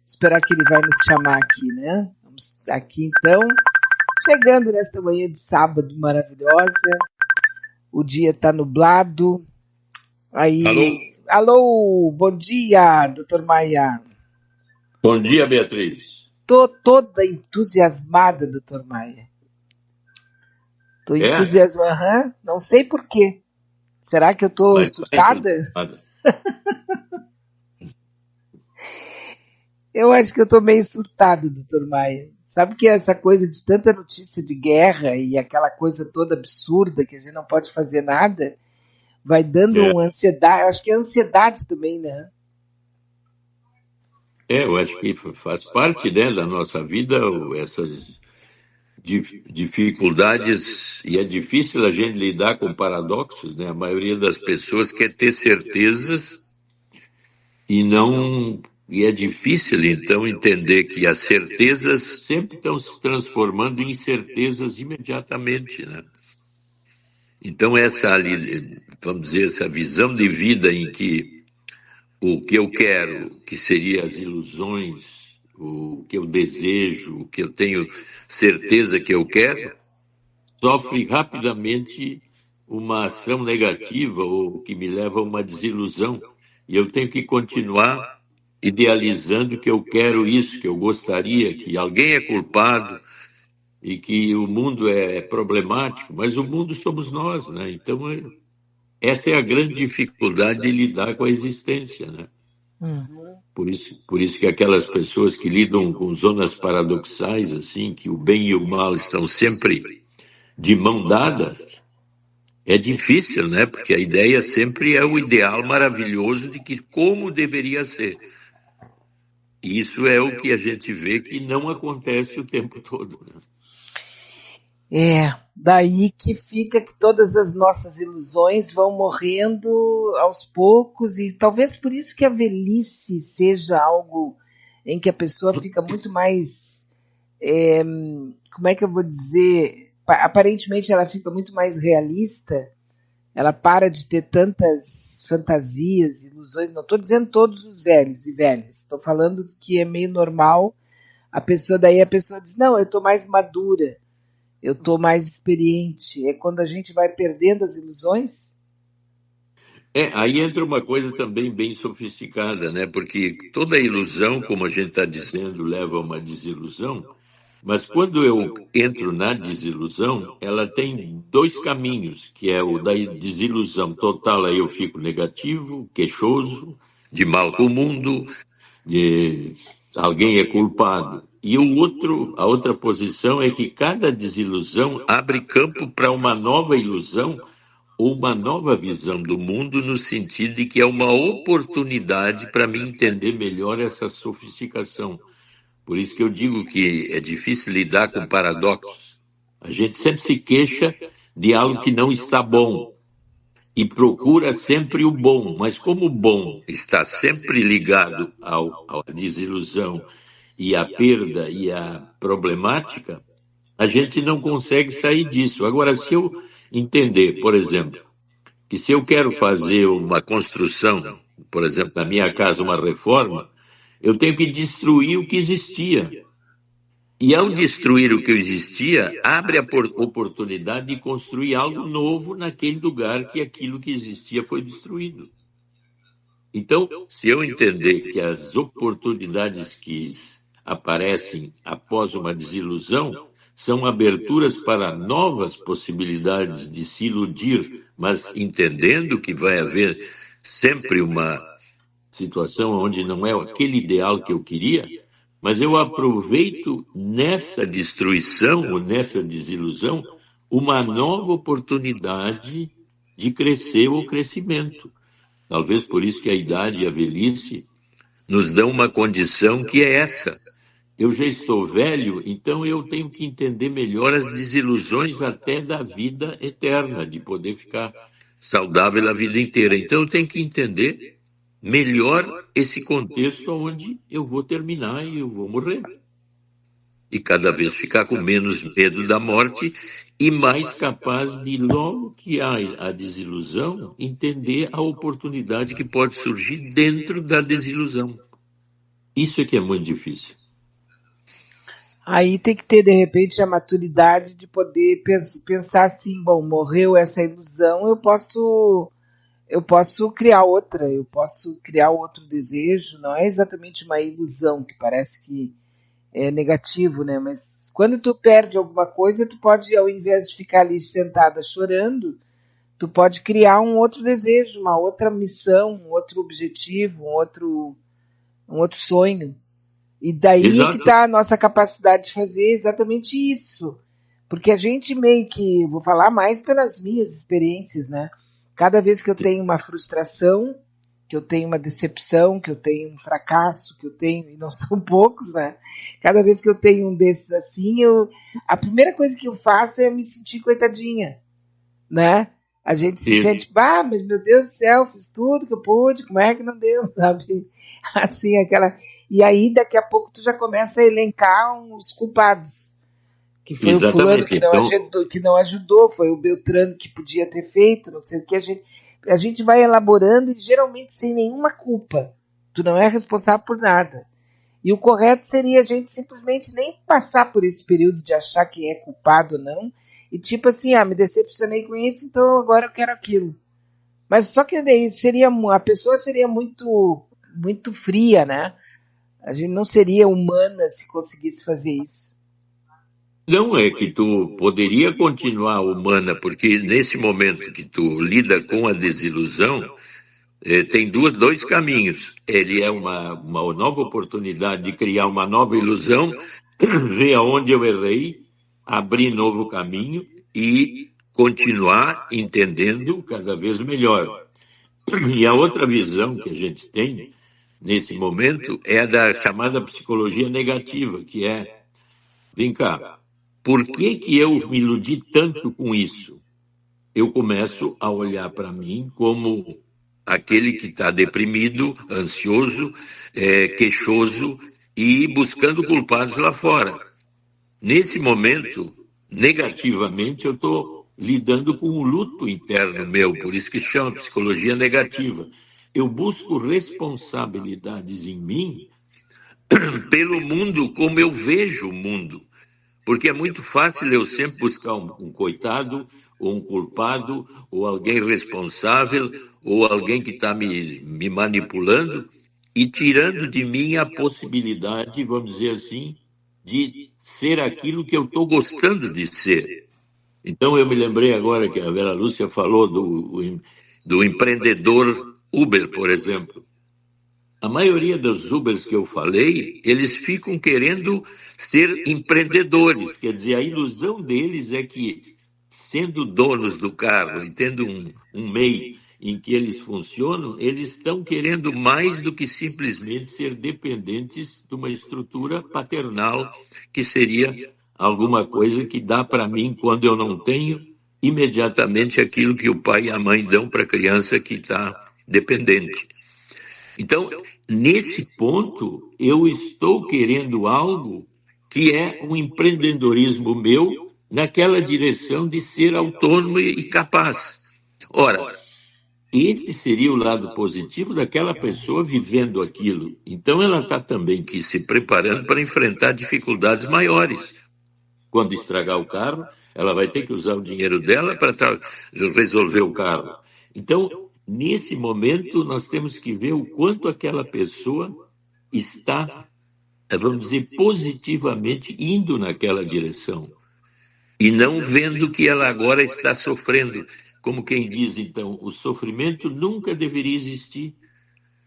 esperar que ele vai nos chamar aqui, né? Vamos aqui então, chegando nesta manhã de sábado maravilhosa. O dia está nublado. Aí, alô, bom dia, doutor Maia. Bom dia, Beatriz. Tô toda entusiasmada, doutor Maia. Tô entusiasmada, não sei por quê. Será que eu tô surtada? Eu acho que eu tô meio surtada, doutor Maia. Sabe que essa coisa de tanta notícia de guerra e aquela coisa toda absurda que a gente não pode fazer nada, vai dando uma ansiedade. Eu acho que é ansiedade também, né? Eu acho que faz parte, né, da nossa vida essas dificuldades, e é difícil a gente lidar com paradoxos, né? A maioria das pessoas quer ter certezas e é difícil então entender que as certezas sempre estão se transformando em incertezas imediatamente, né? Então vamos dizer, essa visão de vida em que o que eu quero, que seria as ilusões, o que eu desejo, o que eu tenho certeza que eu quero, sofre rapidamente uma ação negativa ou que me leva a uma desilusão. E eu tenho que continuar idealizando que eu quero isso, que eu gostaria, que alguém é culpado e que o mundo é problemático, mas o mundo somos nós, né? Então, essa é a grande dificuldade de lidar com a existência, né? Uhum. Por isso que aquelas pessoas que lidam com zonas paradoxais, assim, que o bem e o mal estão sempre de mão dada, é difícil, né? Porque a ideia sempre é o ideal maravilhoso de que como deveria ser. E isso é o que a gente vê que não acontece o tempo todo, né? Daí que fica que todas as nossas ilusões vão morrendo aos poucos, e talvez por isso que a velhice seja algo em que a pessoa fica muito mais, como é que eu vou dizer, aparentemente ela fica muito mais realista, ela para de ter tantas fantasias, ilusões, não estou dizendo todos os velhos e velhas, estou falando que é meio normal, a pessoa diz, não, eu estou mais madura, eu estou mais experiente. É quando a gente vai perdendo as ilusões? Aí entra uma coisa também bem sofisticada, né? Porque toda ilusão, como a gente está dizendo, leva a uma desilusão. Mas quando eu entro na desilusão, ela tem dois caminhos, que é o da desilusão total, aí eu fico negativo, queixoso, de mal com o mundo, de alguém é culpado. E a outra posição é que cada desilusão abre campo para uma nova ilusão ou uma nova visão do mundo, no sentido de que é uma oportunidade para mim entender melhor essa sofisticação. Por isso que eu digo que é difícil lidar com paradoxos. A gente sempre se queixa de algo que não está bom e procura sempre o bom, mas como o bom está sempre ligado à desilusão e à perda e à problemática, a gente não consegue sair disso. Agora, se eu entender, por exemplo, que se eu quero fazer uma construção, por exemplo, na minha casa, uma reforma, eu tenho que destruir o que existia. E ao destruir o que existia, abre a oportunidade de construir algo novo naquele lugar que aquilo que existia foi destruído. Então, se eu entender que as oportunidades que aparecem após uma desilusão são aberturas para novas possibilidades de se iludir, mas entendendo que vai haver sempre uma situação onde não é aquele ideal que eu queria, mas eu aproveito nessa destruição ou nessa desilusão uma nova oportunidade de crescer ou crescimento. Talvez por isso que a idade e a velhice nos dão uma condição que é essa. Eu já estou velho, então eu tenho que entender melhor as desilusões até da vida eterna, de poder ficar saudável a vida inteira. Então eu tenho que entender melhor esse contexto onde eu vou terminar e eu vou morrer. E cada vez ficar com menos medo da morte e mais capaz de, logo que há a desilusão, entender a oportunidade que pode surgir dentro da desilusão. Isso é que é muito difícil. Aí tem que ter, de repente, a maturidade de poder pensar assim, bom, morreu essa ilusão, eu posso criar outra, eu posso criar outro desejo, não é exatamente uma ilusão, que parece que é negativo, né? Mas quando tu perde alguma coisa, tu pode, ao invés de ficar ali sentada chorando, tu pode criar um outro desejo, uma outra missão, um outro objetivo, um outro sonho. E daí é que Exato. está a nossa capacidade de fazer exatamente isso. Porque a gente meio que, vou falar mais pelas minhas experiências, né? Cada vez que eu tenho uma frustração, que eu tenho uma decepção, que eu tenho um fracasso, que eu tenho, e não são poucos, né? Cada vez que eu tenho um desses assim, a primeira coisa que eu faço é me sentir coitadinha, né? A gente se Isso. sente, mas meu Deus do céu, fiz tudo que eu pude, como é que não deu, sabe? Assim, aquela. E aí, daqui a pouco, tu já começa a elencar os culpados. Que foi o fulano Exatamente. Então, que não ajudou, foi o Beltrano que podia ter feito, não sei o que. A gente vai elaborando e geralmente sem nenhuma culpa. Tu não é responsável por nada. E o correto seria a gente simplesmente nem passar por esse período de achar quem é culpado ou não. E tipo assim, me decepcionei com isso, então agora eu quero aquilo. Mas só que daí a pessoa seria muito, muito fria, né? A gente não seria humana se conseguisse fazer isso. não é que tu poderia continuar humana, porque nesse momento que tu lida com a desilusão, tem dois caminhos. Ele é uma nova oportunidade de criar uma nova ilusão, ver aonde eu errei, abrir novo caminho e continuar entendendo cada vez melhor. E a outra visão que a gente tem nesse momento é a da chamada psicologia negativa, que é, vem cá, por que que eu me iludi tanto com isso? Eu começo a olhar para mim como aquele que está deprimido, ansioso, queixoso e buscando culpados lá fora. Nesse momento, negativamente, eu estou lidando com um luto interno meu, por isso que chama psicologia negativa. Eu busco responsabilidades em mim pelo mundo como eu vejo o mundo. Porque é muito fácil eu sempre buscar um coitado, ou um culpado, ou alguém responsável, ou alguém que está me manipulando e tirando de mim a possibilidade, vamos dizer assim, de ser aquilo que eu estou gostando de ser. Então eu me lembrei agora que a Vera Lúcia falou do empreendedor Uber, por exemplo. A maioria dos Ubers que eu falei, eles ficam querendo ser empreendedores. Quer dizer, a ilusão deles é que, sendo donos do carro e tendo um MEI em que eles funcionam, eles estão querendo mais do que simplesmente ser dependentes de uma estrutura paternal, que seria alguma coisa que dá para mim quando eu não tenho imediatamente aquilo que o pai e a mãe dão para a criança que está dependente. Então, nesse ponto, eu estou querendo algo que é um empreendedorismo meu naquela direção de ser autônomo e capaz. Ora, esse seria o lado positivo daquela pessoa vivendo aquilo. Então, ela está também que se preparando para enfrentar dificuldades maiores. Quando estragar o carro, ela vai ter que usar o dinheiro dela para resolver o carro. Então, nesse momento, nós temos que ver o quanto aquela pessoa está, vamos dizer, positivamente indo naquela direção. E não vendo que ela agora está sofrendo. Como quem diz, então, o sofrimento nunca deveria existir,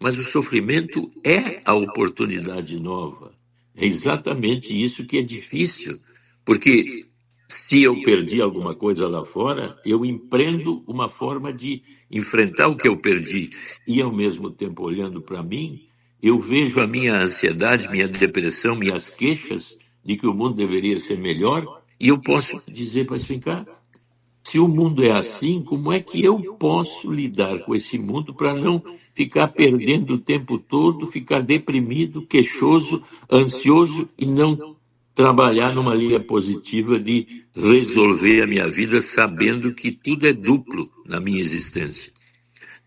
mas o sofrimento é a oportunidade nova. É exatamente isso que é difícil, porque se eu perdi alguma coisa lá fora, eu empreendo uma forma de enfrentar o que eu perdi. E, ao mesmo tempo, olhando para mim, eu vejo a minha ansiedade, minha depressão, minhas queixas de que o mundo deveria ser melhor, e eu posso dizer para ficar. Se o mundo é assim, como é que eu posso lidar com esse mundo para não ficar perdendo o tempo todo, ficar deprimido, queixoso, ansioso e não trabalhar numa linha positiva de resolver a minha vida sabendo que tudo é duplo na minha existência?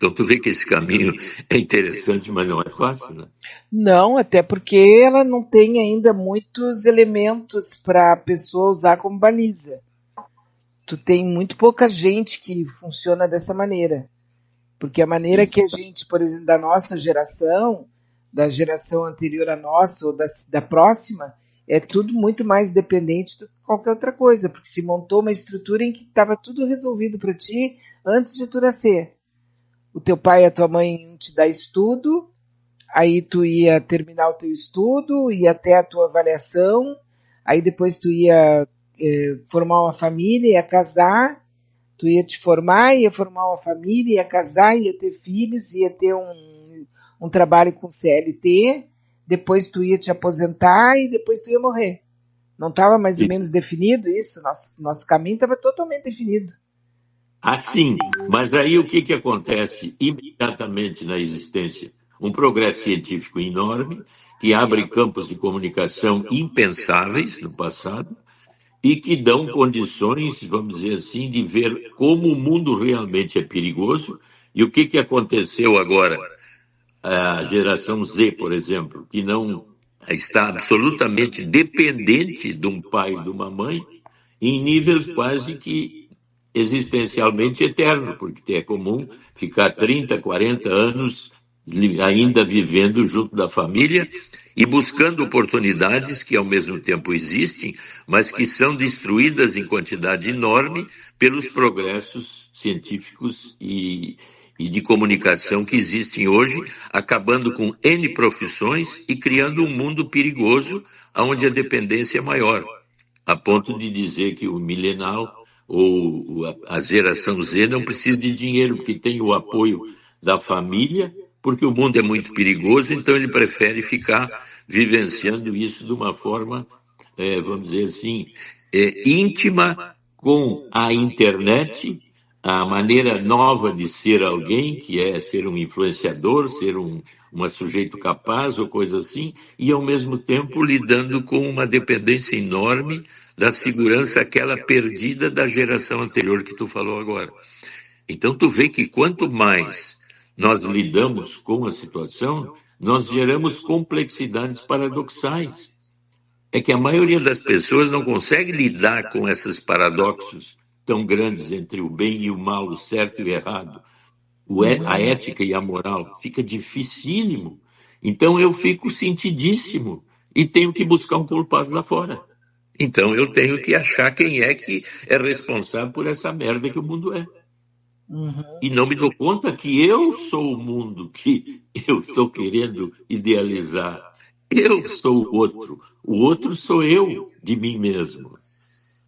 Então tu vê que esse caminho é interessante, mas não é fácil, né? Não, até porque ela não tem ainda muitos elementos para a pessoa usar como baliza. Tu tem muito pouca gente que funciona dessa maneira. Porque a maneira que a gente, por exemplo, da geração anterior à nossa ou da próxima, é tudo muito mais dependente do que qualquer outra coisa, porque se montou uma estrutura em que estava tudo resolvido para ti antes de tu nascer. O teu pai e a tua mãe iam te dar estudo, aí tu ia terminar o teu estudo, ia até a tua avaliação, aí depois tu ia formar uma família, ia casar, tu ia te formar, ia formar uma família, ia casar, ia ter filhos, ia ter um trabalho com CLT, depois tu ia te aposentar e depois tu ia morrer. Não estava mais ou Isso. menos definido isso? Nosso caminho estava totalmente definido. Assim, mas aí o que acontece imediatamente na existência? Um progresso científico enorme, que abre campos de comunicação impensáveis no passado e que dão condições, vamos dizer assim, de ver como o mundo realmente é perigoso. E o que aconteceu agora? A geração Z, por exemplo, que não está absolutamente dependente de um pai e de uma mãe, em níveis quase que existencialmente eterno, porque é comum ficar 30, 40 anos ainda vivendo junto da família e buscando oportunidades que ao mesmo tempo existem, mas que são destruídas em quantidade enorme pelos progressos científicos e de comunicação que existem hoje, acabando com N profissões e criando um mundo perigoso onde a dependência é maior, a ponto de dizer que o milenal ou a geração Z não precisa de dinheiro, porque tem o apoio da família, porque o mundo é muito perigoso, então ele prefere ficar vivenciando isso de uma forma, vamos dizer assim, íntima com a internet, a maneira nova de ser alguém, que é ser um influenciador, ser um sujeito capaz ou coisa assim, e ao mesmo tempo lidando com uma dependência enorme da segurança aquela perdida da geração anterior que tu falou agora. Então tu vê que quanto mais nós lidamos com a situação, nós geramos complexidades paradoxais. É que a maioria das pessoas não consegue lidar com esses paradoxos tão grandes entre o bem e o mal, o certo e o errado, a Uhum. ética e a moral. Fica dificílimo. Então eu fico sentidíssimo e tenho que buscar um culpado lá fora. Então eu tenho que achar quem é que é responsável por essa merda que o mundo é. Uhum. E não me dou conta que eu sou o mundo que eu estou querendo idealizar. Eu sou o outro. O outro sou eu de mim mesmo.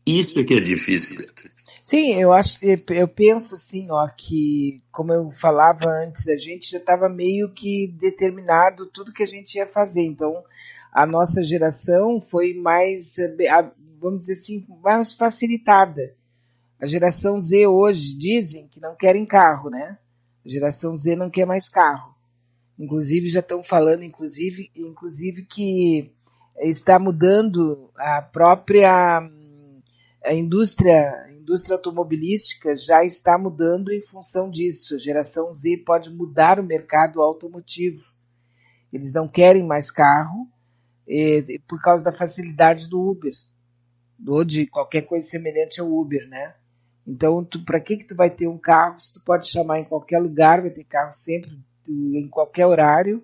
Isso é que é difícil, Beatriz. Sim, eu penso assim, ó, que como eu falava antes, a gente já estava meio que determinado tudo que a gente ia fazer. Então, a nossa geração foi mais, vamos dizer assim, mais facilitada. A geração Z hoje dizem que não querem carro, né? A geração Z não quer mais carro. Inclusive já estão falando, inclusive que está mudando a própria a indústria automobilística já está mudando em função disso. A geração Z pode mudar o mercado automotivo. Eles não querem mais carro por causa da facilidade do Uber, ou de qualquer coisa semelhante ao Uber, né? Então, para que tu vai ter um carro se tu pode chamar em qualquer lugar, vai ter carro sempre, em qualquer horário,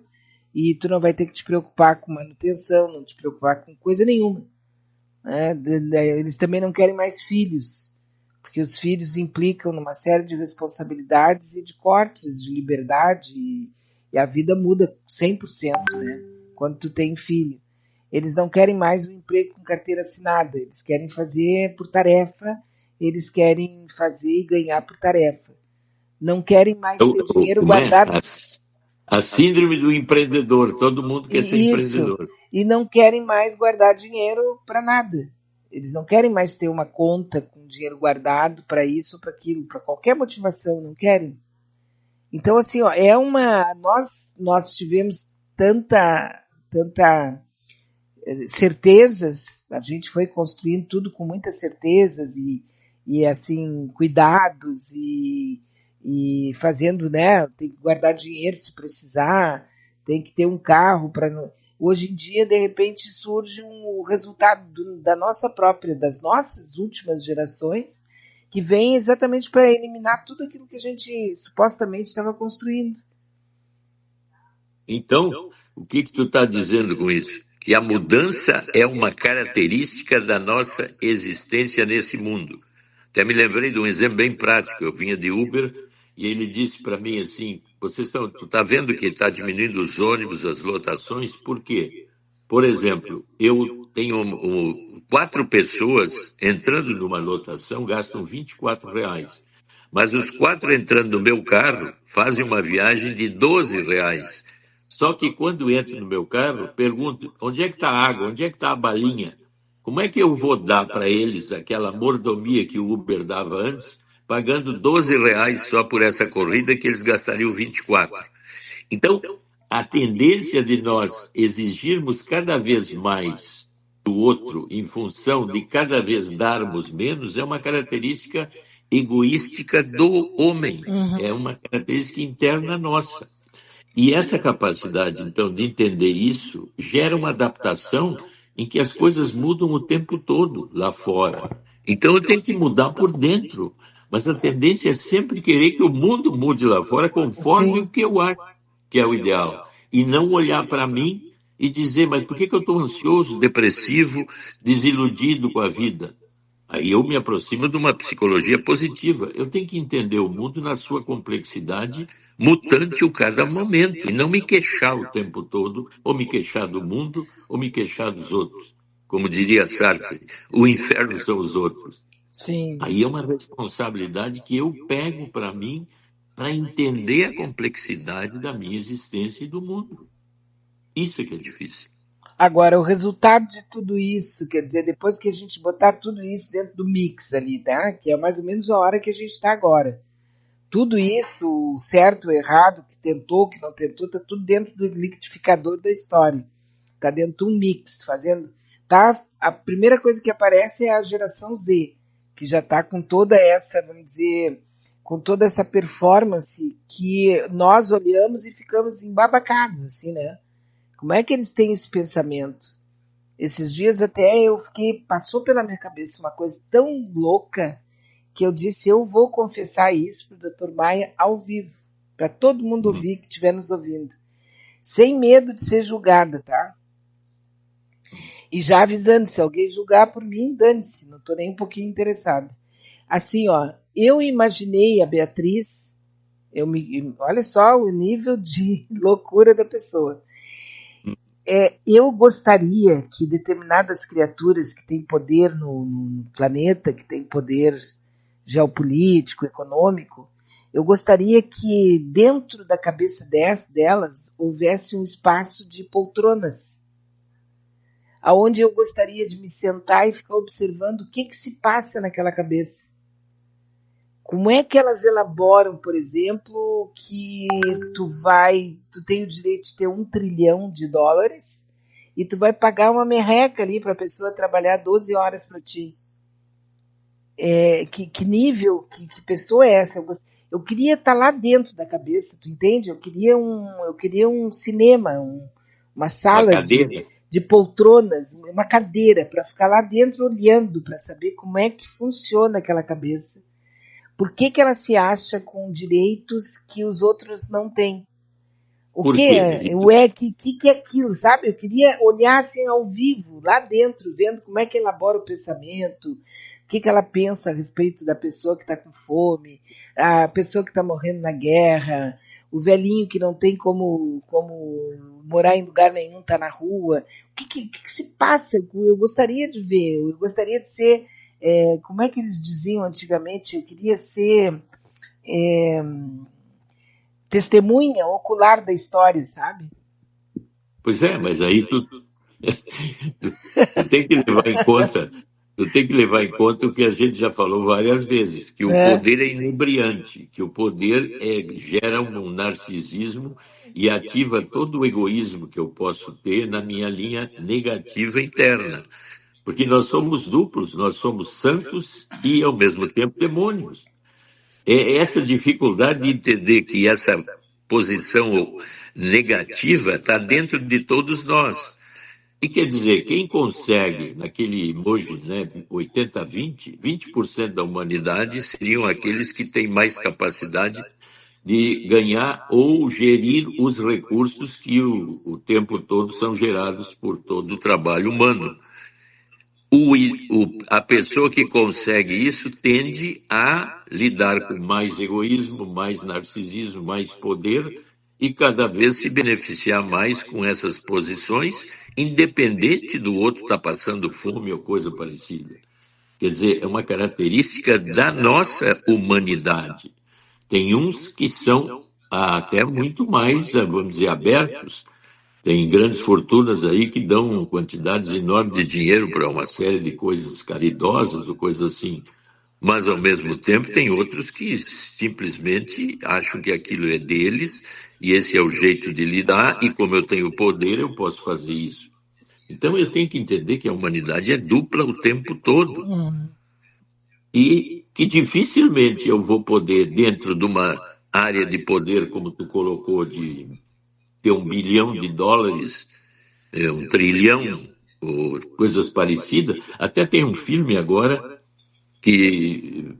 e tu não vai ter que te preocupar com manutenção, não te preocupar com coisa nenhuma. Né? Eles também não querem mais filhos, porque os filhos implicam numa série de responsabilidades e de cortes de liberdade, e a vida muda 100%, né? Quando tu tem filho. Eles não querem mais um emprego com carteira assinada, eles querem fazer por tarefa, eles querem fazer e ganhar por tarefa. Não querem mais ter dinheiro Como é? guardado. A síndrome do empreendedor. Todo mundo quer ser Isso. empreendedor. E não querem mais guardar dinheiro para nada. Eles não querem mais ter uma conta com dinheiro guardado para isso ou para aquilo, para qualquer motivação, não querem. Então, assim, ó, nós tivemos tanta certezas, a gente foi construindo tudo com muitas certezas e assim, cuidados e fazendo, né? Tem que guardar dinheiro se precisar, tem que ter um carro para. Hoje em dia, de repente, surge um resultado da nossa própria, das nossas últimas gerações, que vem exatamente para eliminar tudo aquilo que a gente supostamente estava construindo. Então, o que tu está dizendo com isso? Que a mudança é uma característica da nossa existência nesse mundo. Até me lembrei de um exemplo bem prático. Eu vinha de Uber e ele disse para mim assim: tu está vendo que está diminuindo os ônibus, as lotações? Por quê? Por exemplo, eu tenho 4 pessoas entrando numa lotação, gastam R$ 24. Mas os 4 entrando no meu carro fazem uma viagem de R$ 12. Só que quando entro no meu carro, pergunto: onde é que está a água? Onde é que está a balinha? Como é que eu vou dar para eles aquela mordomia que o Uber dava antes, pagando R$ 12 só por essa corrida que eles gastariam 24? Então, a tendência de nós exigirmos cada vez mais do outro em função de cada vez darmos menos é uma característica egoística do homem, é uma característica interna nossa. E essa capacidade, então, de entender isso gera uma adaptação em que as coisas mudam o tempo todo lá fora. Então eu tenho que mudar por dentro, mas a tendência é sempre querer que o mundo mude lá fora conforme o que eu acho que é o ideal. E não olhar para mim e dizer: mas por que eu estou ansioso, depressivo, desiludido com a vida? Aí eu me aproximo de uma psicologia positiva. Eu tenho que entender o mundo na sua complexidade, mutante a cada momento, e não me queixar o tempo todo, ou me queixar do mundo, ou me queixar dos outros. Como diria Sartre, o inferno são os outros. Sim. Aí é uma responsabilidade que eu pego para mim para entender a complexidade da minha existência e do mundo. Isso é que é difícil. Agora, o resultado de tudo isso, quer dizer, depois que a gente botar tudo isso dentro do mix ali, tá? Que é mais ou menos a hora que a gente está agora. Tudo isso, o certo, o errado, que tentou, que não tentou, tá tudo dentro do liquidificador da história. Tá dentro de um mix, fazendo. Tá? A primeira coisa que aparece é a geração Z, que já tá com toda essa, vamos dizer, com toda essa performance que nós olhamos e ficamos embabacados, assim, né? Como é que eles têm esse pensamento? Esses dias até passou pela minha cabeça uma coisa tão louca que eu disse: eu vou confessar isso para o Dr. Maia ao vivo, para todo mundo ouvir que estiver nos ouvindo, sem medo de ser julgada, tá? E já avisando, se alguém julgar por mim, dane-se, não estou nem um pouquinho interessada. Assim, ó, eu imaginei a Beatriz, olha só o nível de loucura da pessoa. Eu gostaria que determinadas criaturas que têm poder no planeta, que têm poder geopolítico, econômico, eu gostaria que dentro da cabeça delas houvesse um espaço de poltronas, aonde eu gostaria de me sentar e ficar observando o que se passa naquela cabeça. Como é que elas elaboram, por exemplo, que tu tem o direito de ter $1 trilhão e tu vai pagar uma merreca ali para a pessoa trabalhar 12 horas para ti? Que nível, que pessoa é essa? Eu queria estar lá dentro da cabeça, tu entende? Eu queria um cinema, uma sala de poltronas, uma cadeira para ficar lá dentro olhando, para saber como é que funciona aquela cabeça. Por que ela se acha com direitos que os outros não têm? O que é aquilo, sabe? Eu queria olhar assim ao vivo, lá dentro, vendo como é que elabora o pensamento, o que ela pensa a respeito da pessoa que está com fome, a pessoa que está morrendo na guerra, o velhinho que não tem como morar em lugar nenhum, está na rua. O que se passa? Eu gostaria de ver, eu gostaria de ser... como é que eles diziam antigamente? Eu queria ser testemunha ocular da história, sabe? Pois é, mas aí tu tem que levar em conta, o que a gente já falou várias vezes, que o poder é inebriante, que o poder gera um narcisismo e ativa todo o egoísmo que eu posso ter na minha linha negativa interna. Porque nós somos duplos, nós somos santos e, ao mesmo tempo, demônios. É essa dificuldade de entender que essa posição negativa está dentro de todos nós. E quer dizer, quem consegue, naquele emoji, né, 80-20, 20% da humanidade seriam aqueles que têm mais capacidade de ganhar ou gerir os recursos que o tempo todo são gerados por todo o trabalho humano. A pessoa que consegue isso tende a lidar com mais egoísmo, mais narcisismo, mais poder e cada vez se beneficiar mais com essas posições, independente do outro estar passando fome ou coisa parecida. Quer dizer, é uma característica da nossa humanidade. Tem uns que são até muito mais, vamos dizer, abertos. Tem grandes fortunas aí que dão quantidades enormes de dinheiro para uma série de coisas caridosas ou coisas assim. Mas, ao mesmo tempo, tem outros que simplesmente acham que aquilo é deles e esse é o jeito de lidar e como eu tenho poder, eu posso fazer isso. Então, eu tenho que entender que a humanidade é dupla o tempo todo. E que dificilmente eu vou poder, dentro de uma área de poder, como tu colocou, de ter $1 bilhão, $1 trilhão, ou coisas parecidas. Até tem um filme agora que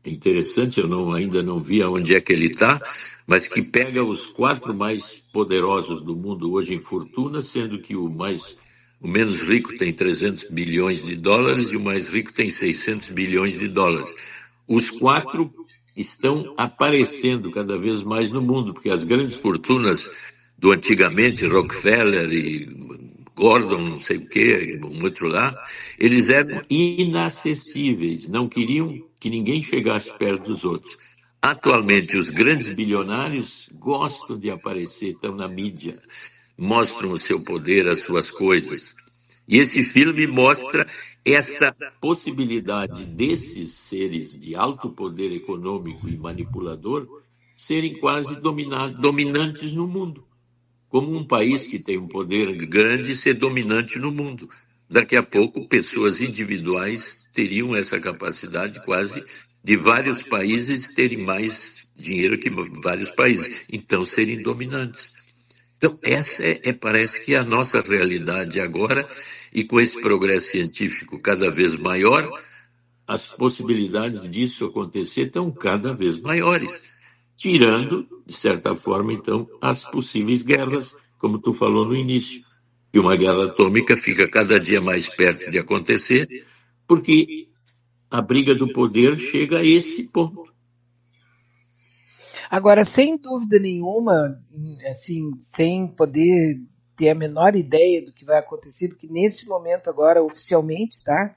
é interessante, eu ainda não vi aonde é que ele está, mas que pega os 4 mais poderosos do mundo hoje em fortuna, sendo que o menos rico tem $300 bilhões e o mais rico tem $600 bilhões. Os 4 estão aparecendo cada vez mais no mundo, porque as grandes fortunas do antigamente, Rockefeller e Gordon, não sei o quê, um outro lá, eles eram inacessíveis, não queriam que ninguém chegasse perto dos outros. Atualmente, os grandes bilionários gostam de aparecer, estão na mídia, mostram o seu poder, as suas coisas. E esse filme mostra essa possibilidade desses seres de alto poder econômico e manipulador serem quase dominantes no mundo. Como um país que tem um poder grande ser dominante no mundo. Daqui a pouco, pessoas individuais teriam essa capacidade quase de vários países terem mais dinheiro que vários países, então serem dominantes. Então, essa parece que é a nossa realidade agora, e com esse progresso científico cada vez maior, as possibilidades disso acontecer estão cada vez maiores, tirando, de certa forma, então, as possíveis guerras, como tu falou no início, que uma guerra atômica fica cada dia mais perto de acontecer, porque a briga do poder chega a esse ponto. Agora, sem dúvida nenhuma, assim, sem poder ter a menor ideia do que vai acontecer, porque nesse momento agora, oficialmente, tá?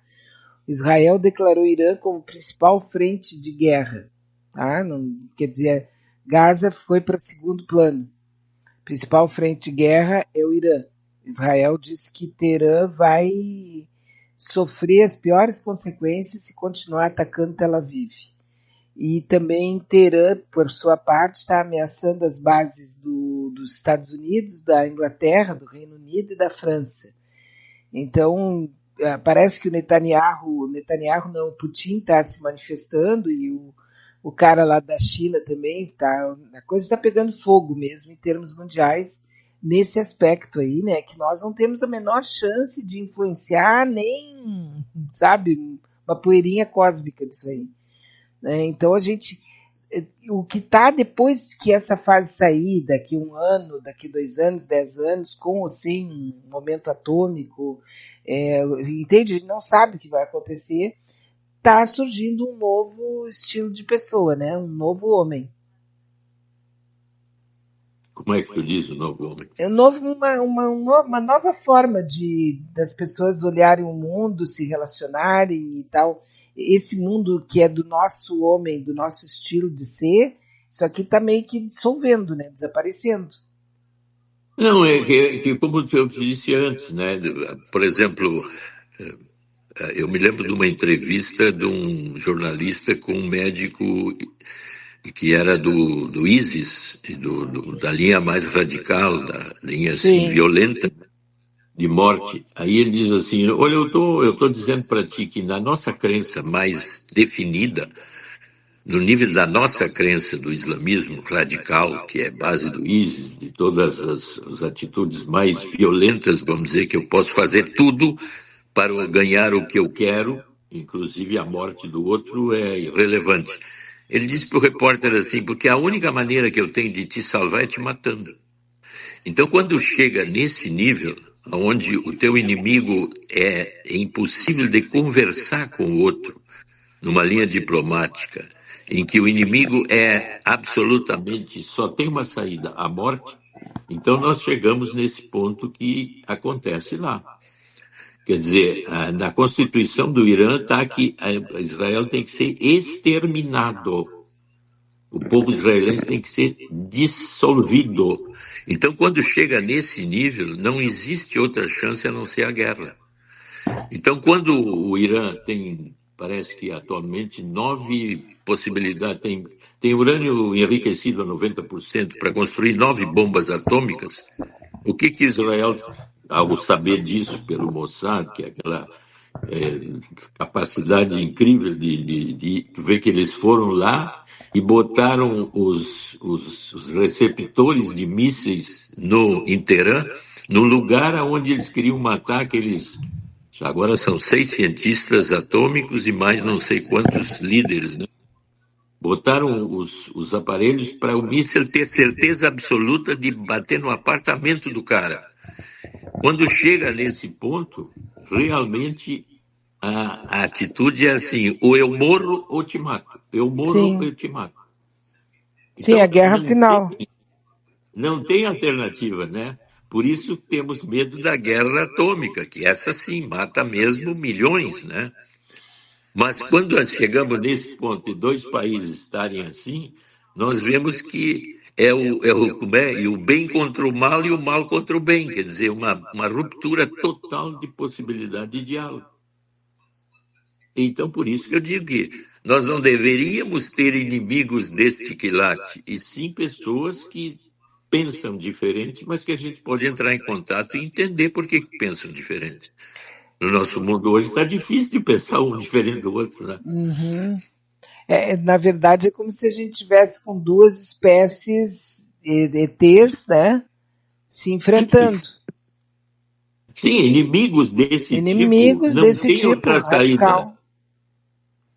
Israel declarou o Irã como principal frente de guerra. Tá? Não, quer dizer, Gaza foi para segundo plano. Principal frente de guerra é o Irã. Israel diz que Teherã vai sofrer as piores consequências se continuar atacando Tel Aviv. E também Teherã, por sua parte, está ameaçando as bases dos Estados Unidos, da Inglaterra, do Reino Unido e da França. Então, parece que o Putin está se manifestando e o cara lá da China também, a coisa está pegando fogo mesmo em termos mundiais nesse aspecto aí, né, que nós não temos a menor chance de influenciar nem, sabe, uma poeirinha cósmica disso aí. Né? Então o que está depois que essa fase sair, daqui 1 ano, daqui 2 anos, 10 anos, com ou sem um momento atômico, entende? A gente não sabe o que vai acontecer. Está surgindo um novo estilo de pessoa, né? Um novo homem. Como é que tu diz o novo homem? Uma nova forma das pessoas olharem o mundo, se relacionarem e tal. Esse mundo que é do nosso homem, do nosso estilo de ser, isso aqui está meio que dissolvendo, né? Desaparecendo. Não, é que como eu disse antes, né? Por exemplo, eu me lembro de uma entrevista de um jornalista com um médico que era do ISIS, da linha mais radical, da linha assim, violenta de morte. Aí ele diz assim, olha, eu tô dizendo para ti que na nossa crença mais definida, no nível da nossa crença do islamismo radical, que é base do ISIS, de todas as atitudes mais violentas, vamos dizer, que eu posso fazer tudo para ganhar o que eu quero, inclusive a morte do outro é irrelevante. Ele disse para o repórter assim, porque a única maneira que eu tenho de te salvar é te matando. Então, quando chega nesse nível, onde o teu inimigo é impossível de conversar com o outro, numa linha diplomática, em que o inimigo é absolutamente, só tem uma saída, a morte, então nós chegamos nesse ponto que acontece lá. Quer dizer, na Constituição do Irã está que Israel tem que ser exterminado. O povo israelense tem que ser dissolvido. Então, quando chega nesse nível, não existe outra chance a não ser a guerra. Então, quando o Irã tem, parece que atualmente, 9 possibilidades, tem urânio enriquecido a 90% para construir 9 bombas atômicas, o que Israel, ao saber disso pelo Mossad, que é aquela capacidade incrível de ver que eles foram lá e botaram os receptores de mísseis em Teherã, no lugar onde eles queriam matar aqueles. Agora são 6 cientistas atômicos e mais não sei quantos líderes, né? Botaram os aparelhos para o míssil ter certeza absoluta de bater no apartamento do cara. Quando chega nesse ponto, realmente a atitude é assim, ou eu morro ou te mato. Eu morro ou eu te mato. Sim, Então, a guerra final. Não tem alternativa, né? Por isso temos medo da guerra atômica, que essa sim mata mesmo milhões, né? Mas quando chegamos nesse ponto de 2 países estarem assim, nós vemos que e o bem contra o mal e o mal contra o bem, quer dizer, uma ruptura total de possibilidade de diálogo. Então, por isso que eu digo que nós não deveríamos ter inimigos deste quilate, e sim pessoas que pensam diferente, mas que a gente pode entrar em contato e entender por que pensam diferente. No nosso mundo hoje está difícil de pensar um diferente do outro, né? Uhum. Na verdade, é como se a gente tivesse com 2 espécies ETs, né, se enfrentando. Sim, inimigos desse Inimigos tipo não desse tem tipo outra saída. radical.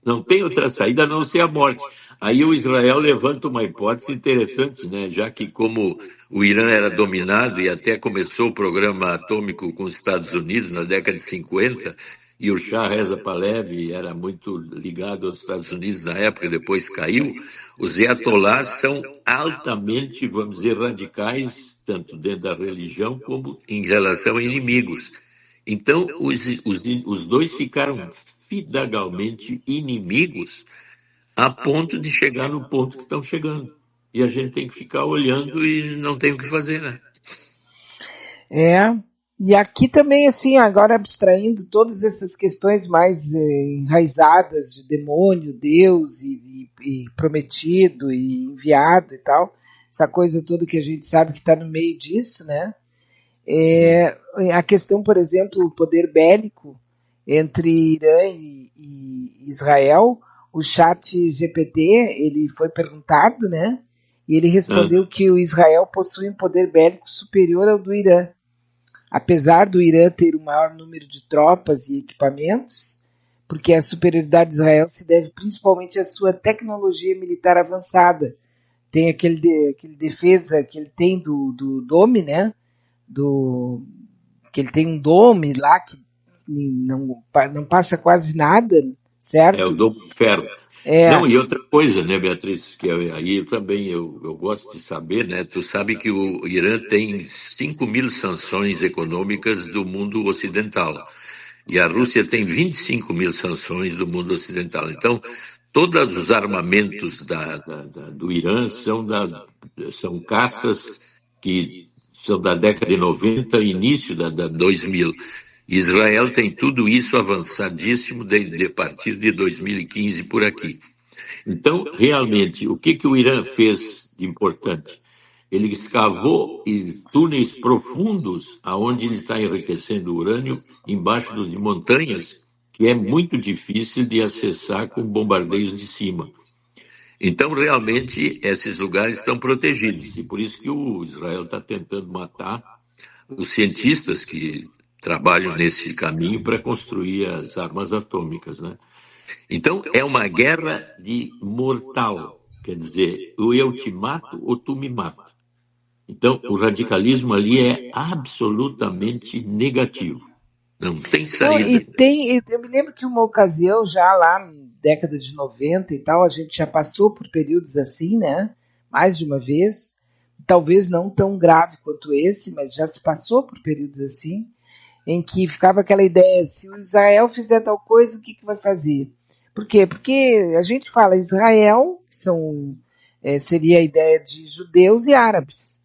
Não tem outra saída a não ser a morte. Aí o Israel levanta uma hipótese interessante, né? Já que como o Irã era dominado e até começou o programa atômico com os Estados Unidos na década de 50, e o Shah Reza Pahlavi era muito ligado aos Estados Unidos na época, depois caiu, os ayatollahs são altamente, vamos dizer, radicais, tanto dentro da religião como em relação a inimigos. Então, os dois ficaram fidagalmente inimigos a ponto de chegar no ponto que estão chegando. E a gente tem que ficar olhando e não tem o que fazer, né? E aqui também, assim, agora abstraindo todas essas questões mais enraizadas de demônio, Deus e prometido e enviado e tal, essa coisa toda que a gente sabe que está no meio disso, né? A questão, por exemplo, o poder bélico entre Irã e Israel, o chat GPT, ele foi perguntado, né? E ele respondeu que o Israel possui um poder bélico superior ao do Irã. Apesar do Irã ter o maior número de tropas e equipamentos, porque a superioridade de Israel se deve principalmente à sua tecnologia militar avançada. Tem aquele defesa que ele tem do Dome, né? Que ele tem um dome lá que não passa quase nada, certo? É o Dome de Ferro. Não, e outra coisa, né, Beatriz, que aí eu gosto de saber, né, tu sabe que o Irã tem 5.000 sanções econômicas do mundo ocidental, e a Rússia tem 25.000 sanções do mundo ocidental. Então, todos os armamentos do Irã são caças que são da década de 90 e início da 2000. Israel tem tudo isso avançadíssimo a partir de 2015 por aqui. Então, realmente, o que o Irã fez de importante? Ele escavou túneis profundos aonde ele está enriquecendo urânio, embaixo de montanhas, que é muito difícil de acessar com bombardeios de cima. Então, realmente, esses lugares estão protegidos. E por isso que o Israel está tentando matar os cientistas que trabalham nesse caminho para construir as armas atômicas, né? Então, é uma guerra de mortal. Quer dizer, ou eu te mato ou tu me mata. Então, o radicalismo ali é absolutamente negativo. Não tem Não, saída. eu me lembro que uma ocasião, já lá na década de 90 e tal, a gente já passou por períodos assim, né? Mais de uma vez. Talvez não tão grave quanto esse, mas já se passou por períodos assim, em que ficava aquela ideia, se o Israel fizer tal coisa, o que, que vai fazer? Por quê? Porque a gente fala Israel, que seria a ideia de judeus e árabes.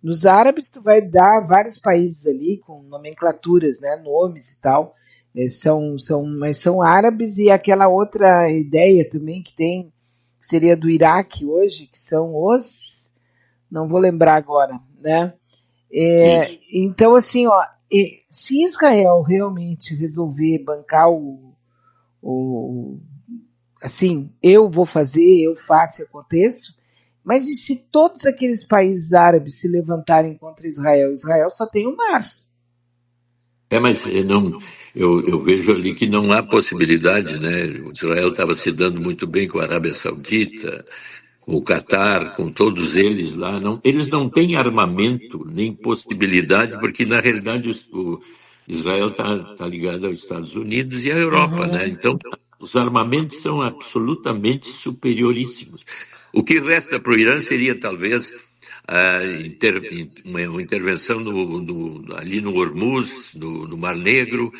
Nos árabes, tu vai dar vários países ali com nomenclaturas, né, nomes e tal, mas são árabes, e aquela outra ideia também que tem, que seria do Iraque hoje, que são não vou lembrar agora, né? Então, assim, ó, se Israel realmente resolver bancar assim, eu vou fazer, eu faço e aconteço, mas e se todos aqueles países árabes se levantarem contra Israel? Israel só tem o mar. Mas não, eu vejo ali que não há possibilidade, né? O Israel estava se dando muito bem com a Arábia Saudita, com o Catar, com todos eles lá. Não, eles não têm armamento nem possibilidade, porque na realidade o Israel tá ligado aos Estados Unidos e à Europa, né? Então os armamentos são absolutamente superioríssimos. O que resta para o Irã seria talvez uma intervenção ali no Hormuz, no Mar Negro,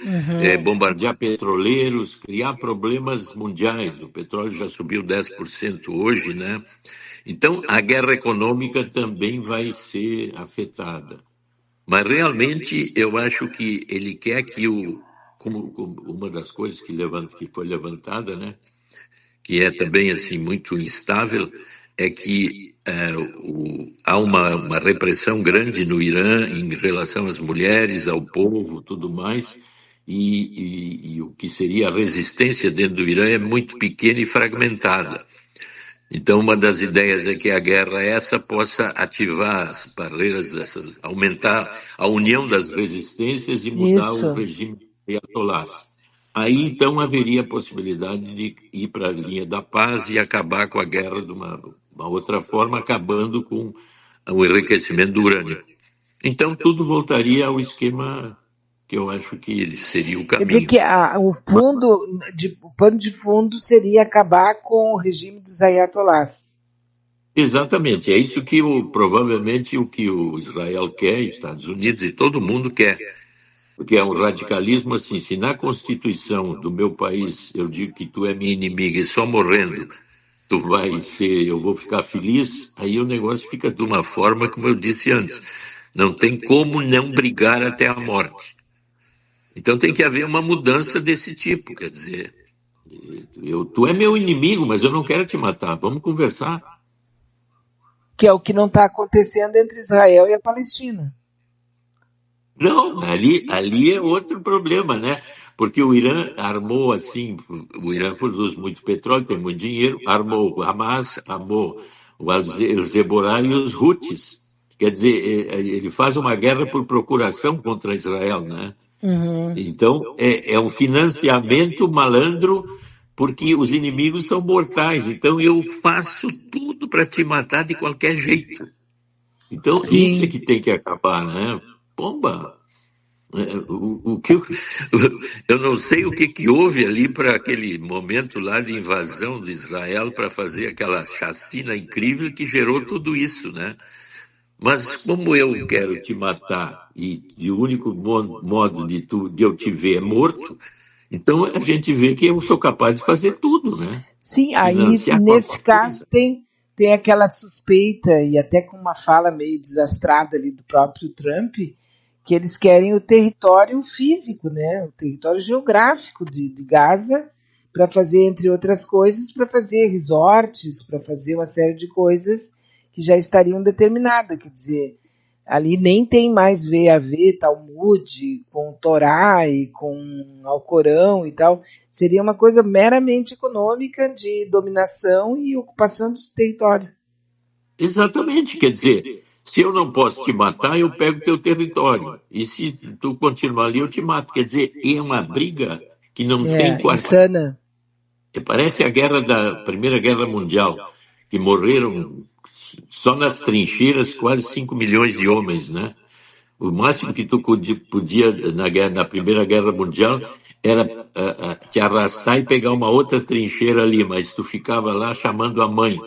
bombardear petroleiros, criar problemas mundiais. O petróleo já subiu 10% hoje, né? Então, a guerra econômica também vai ser afetada. Mas, realmente, eu acho que ele quer que como uma das coisas que foi levantada, né? Que é também assim muito instável, é que há uma repressão grande no Irã em relação às mulheres, ao povo, tudo mais, e o que seria a resistência dentro do Irã é muito pequena e fragmentada. Então, uma das ideias é que a guerra essa possa ativar as barreiras dessas, aumentar a união das resistências e mudar o Isso. regime de ayatolás. Aí, então, haveria a possibilidade de ir para a linha da paz e acabar com a guerra de uma outra forma, acabando com o enriquecimento do urânio. Então, tudo voltaria ao esquema que eu acho que seria o Quer dizer caminho. que o pano de fundo seria acabar com o regime dos ayatolás. Exatamente, é isso que provavelmente o que o Israel quer, os Estados Unidos e todo mundo quer. Porque é um radicalismo assim, se na Constituição do meu país eu digo que tu é minha inimiga e só morrendo eu vou ficar feliz, aí o negócio fica de uma forma como eu disse antes. Não tem como não brigar até a morte. Então tem que haver uma mudança desse tipo, quer dizer, tu é meu inimigo, mas eu não quero te matar, vamos conversar. Que é o que não está acontecendo entre Israel e a Palestina. Não, ali é outro problema, né? Porque o Irã armou assim, o Irã produz muito petróleo, tem muito dinheiro, armou o Hamas, armou o Hezbollah e os Houthis. Quer dizer, ele faz uma guerra por procuração contra Israel, né? Então, é um financiamento malandro, porque os inimigos são mortais. Então, eu faço tudo para te matar de qualquer jeito. Então, isso é que tem que acabar, né? Pomba! Eu não sei o que houve ali para aquele momento lá de invasão de Israel para fazer aquela chacina incrível que gerou tudo isso, né? Mas como eu quero te matar e o único modo de eu te ver é morto, então a gente vê que eu sou capaz de fazer tudo, né? Sim, aí Financiar nesse qualquer caso coisa. tem aquela suspeita, e até com uma fala meio desastrada ali do próprio Trump, que eles querem o território físico, né? O território geográfico de Gaza, para fazer, entre outras coisas, para fazer resorts, para fazer uma série de coisas que já estariam determinadas. Quer dizer, Ali nem tem mais ver Talmud com Torá e com Alcorão e tal. Seria uma coisa meramente econômica de dominação e ocupação desse território. Exatamente, quer dizer, se eu não posso te matar, eu pego teu território. E se tu continuar ali, eu te mato. Quer dizer, é uma briga que não tem quartel. Insana. Parece a Primeira Guerra Mundial, que morreram só nas trincheiras quase 5 milhões de homens, né? O máximo que tu podia na Primeira Guerra Mundial era te arrastar e pegar uma outra trincheira ali, mas tu ficava lá chamando a mãe.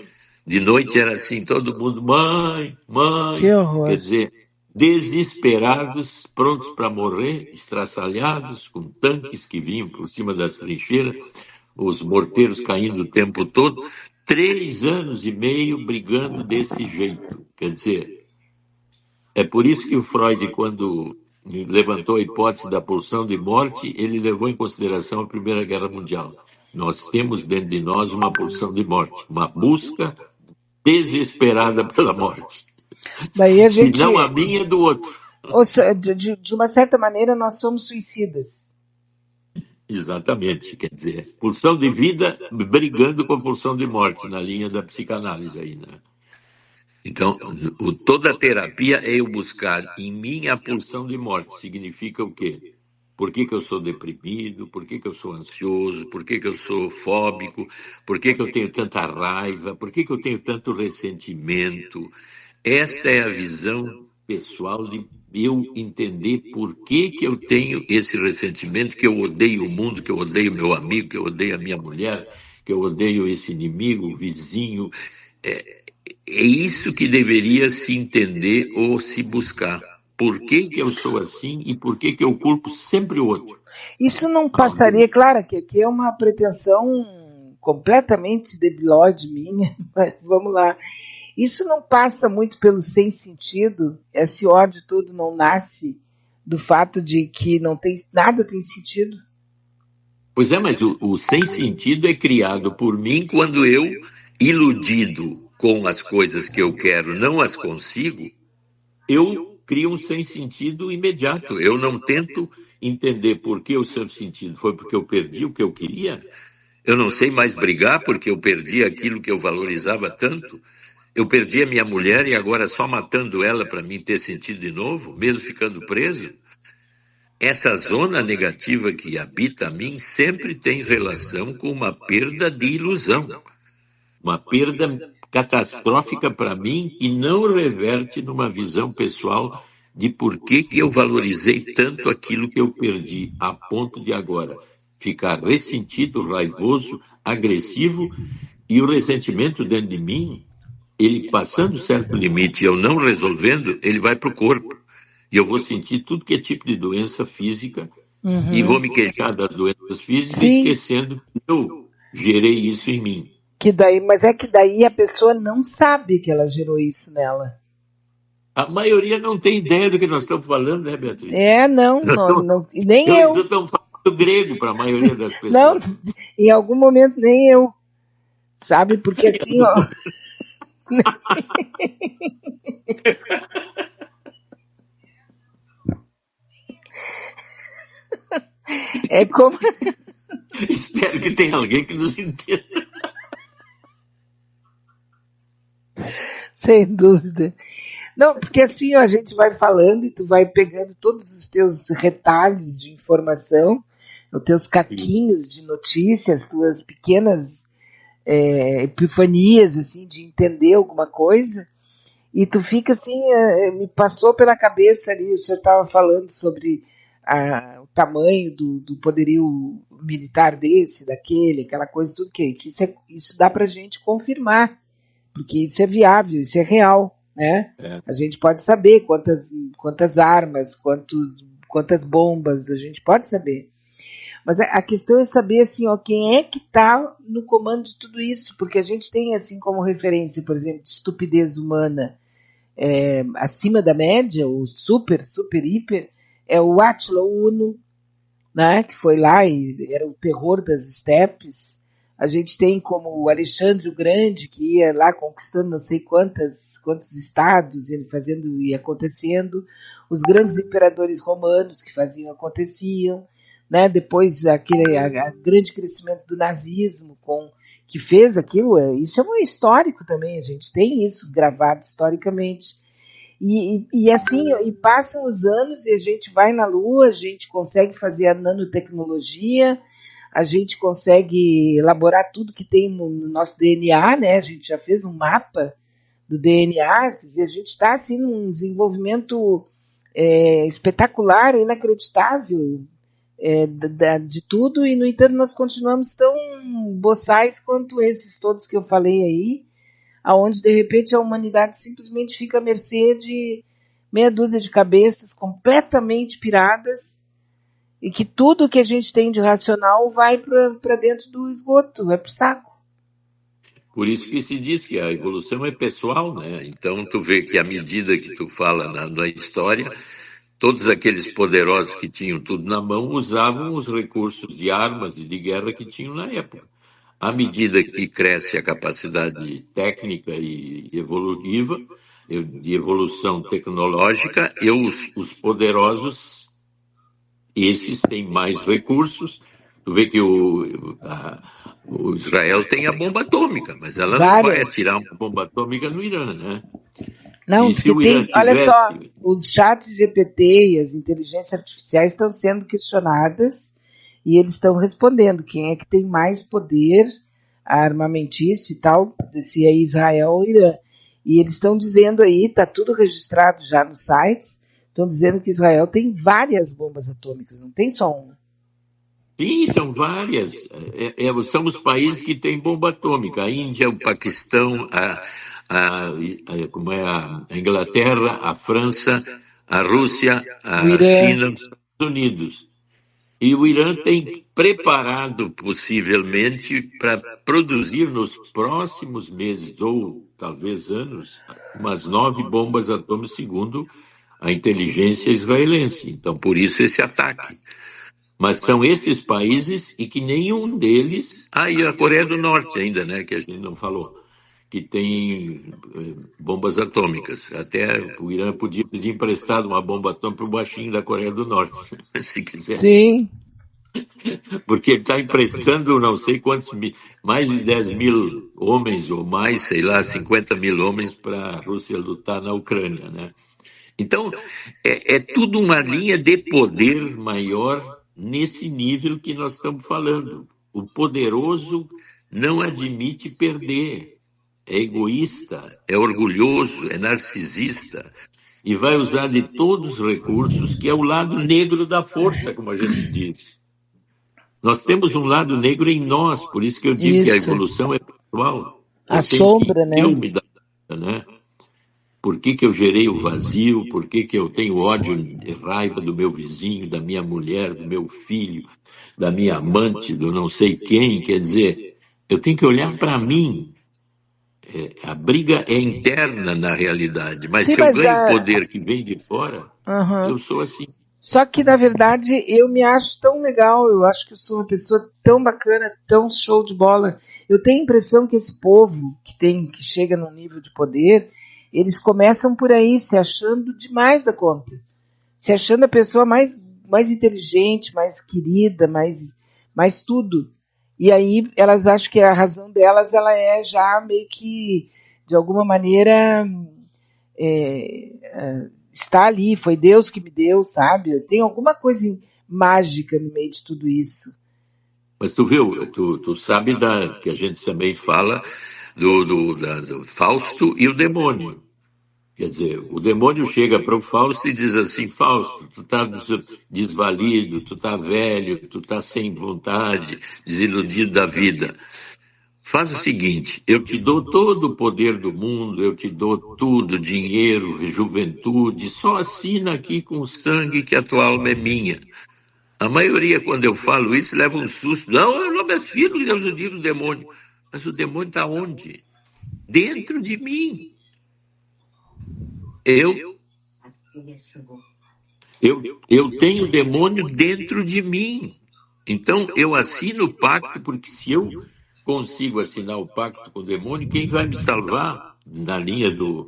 De noite era assim, todo mundo, mãe, Que mãe. Quer horror. dizer, desesperados, prontos para morrer, estraçalhados, com tanques que vinham por cima das trincheiras, os morteiros caindo o tempo todo. 3 anos e meio brigando desse jeito. Quer dizer, é por isso que o Freud, quando levantou a hipótese da pulsão de morte, ele levou em consideração a Primeira Guerra Mundial. Nós temos dentro de nós uma pulsão de morte, uma busca desesperada pela morte. Daí a Se gente, não a minha, é do outro. ou seja, de uma certa maneira, nós somos suicidas. Exatamente, quer dizer, pulsão de vida brigando com a pulsão de morte, na linha da psicanálise aí, né? Então, toda a terapia é eu buscar em mim a pulsão de morte. Significa o quê? Por que eu sou deprimido? Por que eu sou ansioso? Por que eu sou fóbico? Por que eu tenho tanta raiva? Por que eu tenho tanto ressentimento? Esta é a visão pessoal de eu entender por que eu tenho esse ressentimento, que eu odeio o mundo, que eu odeio meu amigo, que eu odeio a minha mulher, que eu odeio esse inimigo, o vizinho. É isso que deveria se entender ou se buscar. Por que eu sou assim e por que eu culpo sempre o outro? Isso não passaria, claro que aqui é uma pretensão completamente debilóide minha, mas vamos lá. Isso não passa muito pelo sem sentido? Esse ódio todo não nasce do fato de que não tem, nada tem sentido? Pois é, mas o sem sentido é criado por mim quando eu, iludido com as coisas que eu quero, não as consigo, eu crio um sem sentido imediato. Eu não tento entender por que o sem sentido foi porque eu perdi o que eu queria. Eu não sei mais brigar porque eu perdi aquilo que eu valorizava tanto. Eu perdi a minha mulher e agora só matando ela para mim ter sentido de novo, mesmo ficando preso. Essa zona negativa que habita a mim sempre tem relação com uma perda de ilusão. Uma perda catastrófica para mim e não reverte numa visão pessoal de por que eu valorizei tanto aquilo que eu perdi, a ponto de agora ficar ressentido, raivoso, agressivo, e o ressentimento dentro de mim, ele passando certo limite e eu não resolvendo, ele vai para o corpo. E eu vou sentir tudo que é tipo de doença física e vou me queixar das doenças físicas, Sim. esquecendo que eu gerei isso em mim. Que daí, mas é que daí a pessoa não sabe que ela gerou isso nela. A maioria não tem ideia do que nós estamos falando, né, Beatriz? Não, nem eu. Estamos falando grego para a maioria das pessoas. Não, em algum momento nem eu. Sabe? Porque assim, ó. É como. Espero que tenha alguém que nos entenda. Sem dúvida. Não, porque assim ó, a gente vai falando e tu vai pegando todos os teus retalhos de informação, os teus caquinhos de notícias, tuas pequenas epifanias assim de entender alguma coisa, e tu fica assim, me passou pela cabeça ali, o senhor estava falando sobre o tamanho do poderio militar desse, daquele, aquela coisa, tudo que isso dá pra gente confirmar, porque isso é viável, isso é real, né? A gente pode saber quantas armas, quantas bombas, a gente pode saber. Mas a questão é saber assim, ó, quem é que está no comando de tudo isso, porque a gente tem assim como referência, por exemplo, de estupidez humana acima da média, o super, hiper, é o Átila Uno, né, que foi lá e era o terror das estepes, A gente tem como o Alexandre o Grande, que ia lá conquistando não sei quantos estados, ele fazendo e acontecendo, os grandes imperadores romanos que faziam aconteciam, né? Depois grande crescimento do nazismo, que fez aquilo, isso é um histórico também, a gente tem isso gravado historicamente. E assim, e passam os anos e a gente vai na Lua, a gente consegue fazer a nanotecnologia, a gente consegue elaborar tudo que tem no nosso DNA, né? A gente já fez um mapa do DNA, quer dizer, a gente está assim num desenvolvimento espetacular, inacreditável de tudo, e no entanto nós continuamos tão boçais quanto esses todos que eu falei aí, aonde de repente a humanidade simplesmente fica à mercê de meia dúzia de cabeças completamente piradas, e que tudo que a gente tem de racional vai para dentro do esgoto, vai para o saco. Por isso que se diz que a evolução é pessoal, né? Então tu vê que à medida que tu fala na história, todos aqueles poderosos que tinham tudo na mão usavam os recursos de armas e de guerra que tinham na época. À medida que cresce a capacidade técnica e evolutiva, de evolução tecnológica, os poderosos, esses têm mais recursos. Tu vê que o Israel tem a bomba atômica, mas ela não vai atirar uma bomba atômica no Irã, né? Não, diz que tem, olha só, os chats GPT e as inteligências artificiais estão sendo questionadas e eles estão respondendo quem é que tem mais poder armamentício e tal, se é Israel ou Irã. E eles estão dizendo aí, está tudo registrado já nos sites, estão dizendo que Israel tem várias bombas atômicas, não tem só uma. Sim, são várias. São os países que têm bomba atômica. A Índia, o Paquistão, a Inglaterra, a França, a Rússia, a China, os Estados Unidos. E o Irã tem preparado, possivelmente, para produzir nos próximos meses, ou talvez anos, umas 9 bombas atômicas, segundo a inteligência israelense. Então, por isso esse ataque. Mas são esses países e que nenhum deles... e a Coreia do Norte ainda, né, que a gente não falou, que tem bombas atômicas. Até o Irã podia pedir emprestado uma bomba atômica para o baixinho da Coreia do Norte, se quiser. Sim. Porque ele está emprestando não sei quantos, mais de 10 mil homens ou mais, sei lá, 50 mil homens para a Rússia lutar na Ucrânia, né? Então, é tudo uma linha de poder maior nesse nível que nós estamos falando. O poderoso não admite perder, é egoísta, é orgulhoso, é narcisista e vai usar de todos os recursos, que é o lado negro da força, como a gente diz. Nós temos um lado negro em nós, por isso que eu digo que a evolução é pessoal. A sombra, né? Eu me dar, né? Por que eu gerei o vazio? Por que eu tenho ódio e raiva do meu vizinho, da minha mulher, do meu filho, da minha amante, do não sei quem? Quer dizer, eu tenho que olhar para mim. A briga é interna na realidade, mas se eu ganho poder que vem de fora, eu sou assim. Só que, na verdade, eu me acho tão legal, eu acho que eu sou uma pessoa tão bacana, tão show de bola. Eu tenho a impressão que esse povo que chega num nível de poder, eles começam por aí, se achando demais da conta. Se achando a pessoa mais inteligente, mais querida, mais tudo. E aí elas acham que a razão delas ela é já meio que, de alguma maneira, está ali, foi Deus que me deu, sabe? Tem alguma coisa mágica no meio de tudo isso. Mas tu viu, tu sabe que a gente também fala do Fausto e o demônio. Quer dizer, o demônio chega para o Fausto e diz assim: Fausto, tu tá desvalido, tu tá velho, tu tá sem vontade, desiludido da vida. Faz o seguinte, eu te dou todo o poder do mundo, eu te dou tudo, dinheiro, juventude, só assina aqui com o sangue que a tua alma é minha. A maioria, quando eu falo isso, leva um susto. Não, eu não me filho de Deus, eu digo o demônio. Mas o demônio está onde? Dentro de mim. Eu tenho o demônio dentro de mim. Então, eu assino o pacto, porque se eu consigo assinar o pacto com o demônio, quem vai me salvar, na linha do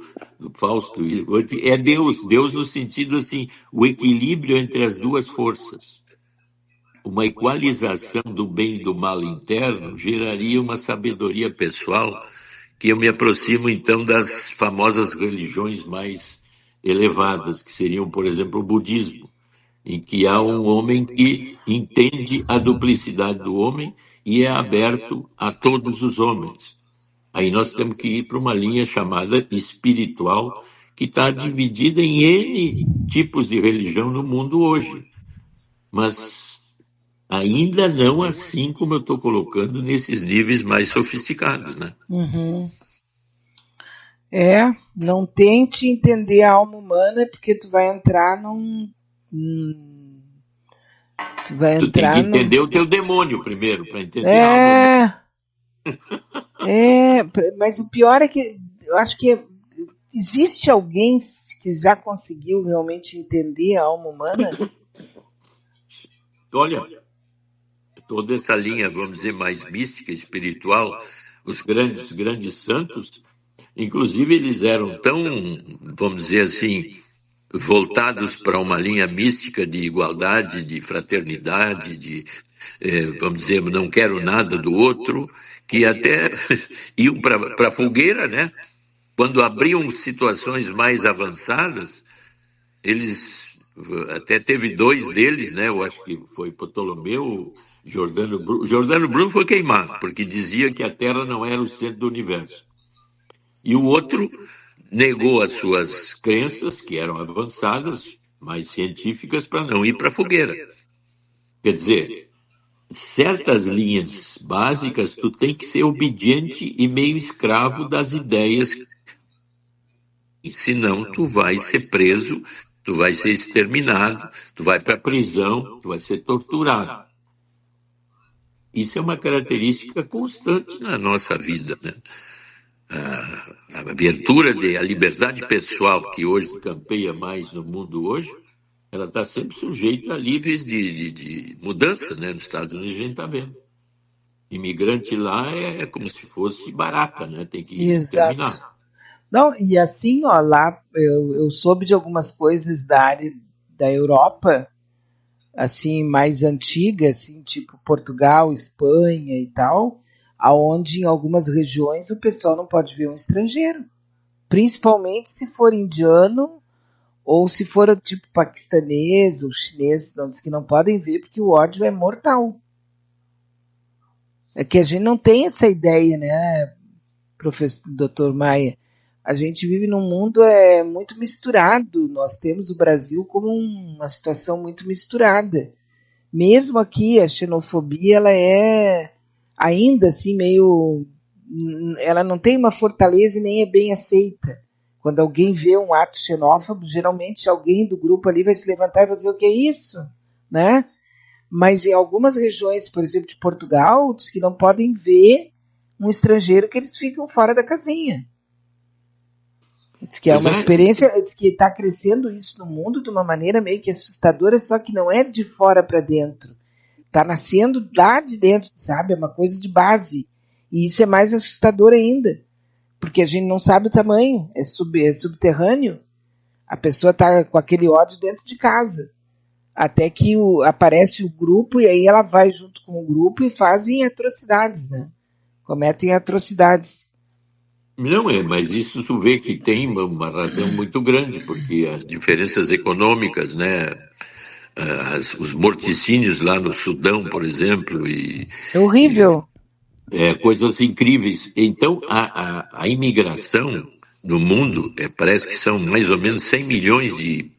Fausto, é Deus. Deus no sentido assim, o equilíbrio entre as duas forças. Uma equalização do bem e do mal interno geraria uma sabedoria pessoal que eu me aproximo, então, das famosas religiões mais elevadas, que seriam, por exemplo, o budismo, em que há um homem que entende a duplicidade do homem e é aberto a todos os homens. Aí nós temos que ir para uma linha chamada espiritual, que está dividida em N tipos de religião no mundo hoje. Mas ainda não assim como eu estou colocando nesses níveis mais sofisticados, né? Uhum. Não tente entender a alma humana, porque tu vai entrar Tu tem que entender o teu demônio primeiro, para entender a alma humana. Mas o pior é que eu acho que existe alguém que já conseguiu realmente entender a alma humana? Olha, toda essa linha, vamos dizer, mais mística, espiritual, os grandes santos, inclusive eles eram tão, vamos dizer assim, voltados para uma linha mística de igualdade, de fraternidade, vamos dizer, não quero nada do outro, que até iam para a fogueira, né? Quando abriam situações mais avançadas, eles, até teve 2 deles, né? Eu acho que foi Ptolomeu, Jordano Bruno. Jordano Bruno foi queimado, porque dizia que a Terra não era o centro do universo. E o outro negou as suas crenças, que eram avançadas, mais científicas, para não ir para a fogueira. Quer dizer, certas linhas básicas, tu tem que ser obediente e meio escravo das ideias, senão tu vai ser preso, tu vai ser exterminado, tu vai para a prisão, tu vai ser torturado. Isso é uma característica constante na nossa vida, né? A abertura a liberdade pessoal que hoje campeia mais no mundo hoje, ela está sempre sujeita a níveis de mudança, né? Nos Estados Unidos a gente está vendo. Imigrante lá é como se fosse barata, né? Tem que exterminar. Não, e assim, ó, lá eu soube de algumas coisas da área da Europa, assim, mais antiga, assim, tipo Portugal, Espanha e tal, aonde em algumas regiões o pessoal não pode ver um estrangeiro, principalmente se for indiano ou se for tipo paquistanês ou chinês, não, diz que não podem ver porque o ódio é mortal. É que a gente não tem essa ideia, né, professor Dr. Maia? A gente vive num mundo muito misturado. Nós temos o Brasil como uma situação muito misturada. Mesmo aqui, a xenofobia, ela é ainda assim meio... Ela não tem uma fortaleza e nem é bem aceita. Quando alguém vê um ato xenófobo, geralmente alguém do grupo ali vai se levantar e vai dizer o que é isso, né? Mas em algumas regiões, por exemplo, de Portugal, diz que não podem ver um estrangeiro, que eles ficam fora da casinha. Diz que é uma experiência, diz que está crescendo isso no mundo de uma maneira meio que assustadora, só que não é de fora para dentro. Está nascendo lá de dentro, sabe? É uma coisa de base. E isso é mais assustador ainda, porque a gente não sabe o tamanho, é subterrâneo. A pessoa está com aquele ódio dentro de casa. Até que aparece o grupo e aí ela vai junto com o grupo e fazem atrocidades, né? Cometem atrocidades. Não é, mas isso tu vê que tem uma razão muito grande, porque as diferenças econômicas, né? Os morticínios lá no Sudão, por exemplo, é horrível. Coisas incríveis. Então, a imigração no mundo, parece que são mais ou menos 100 milhões de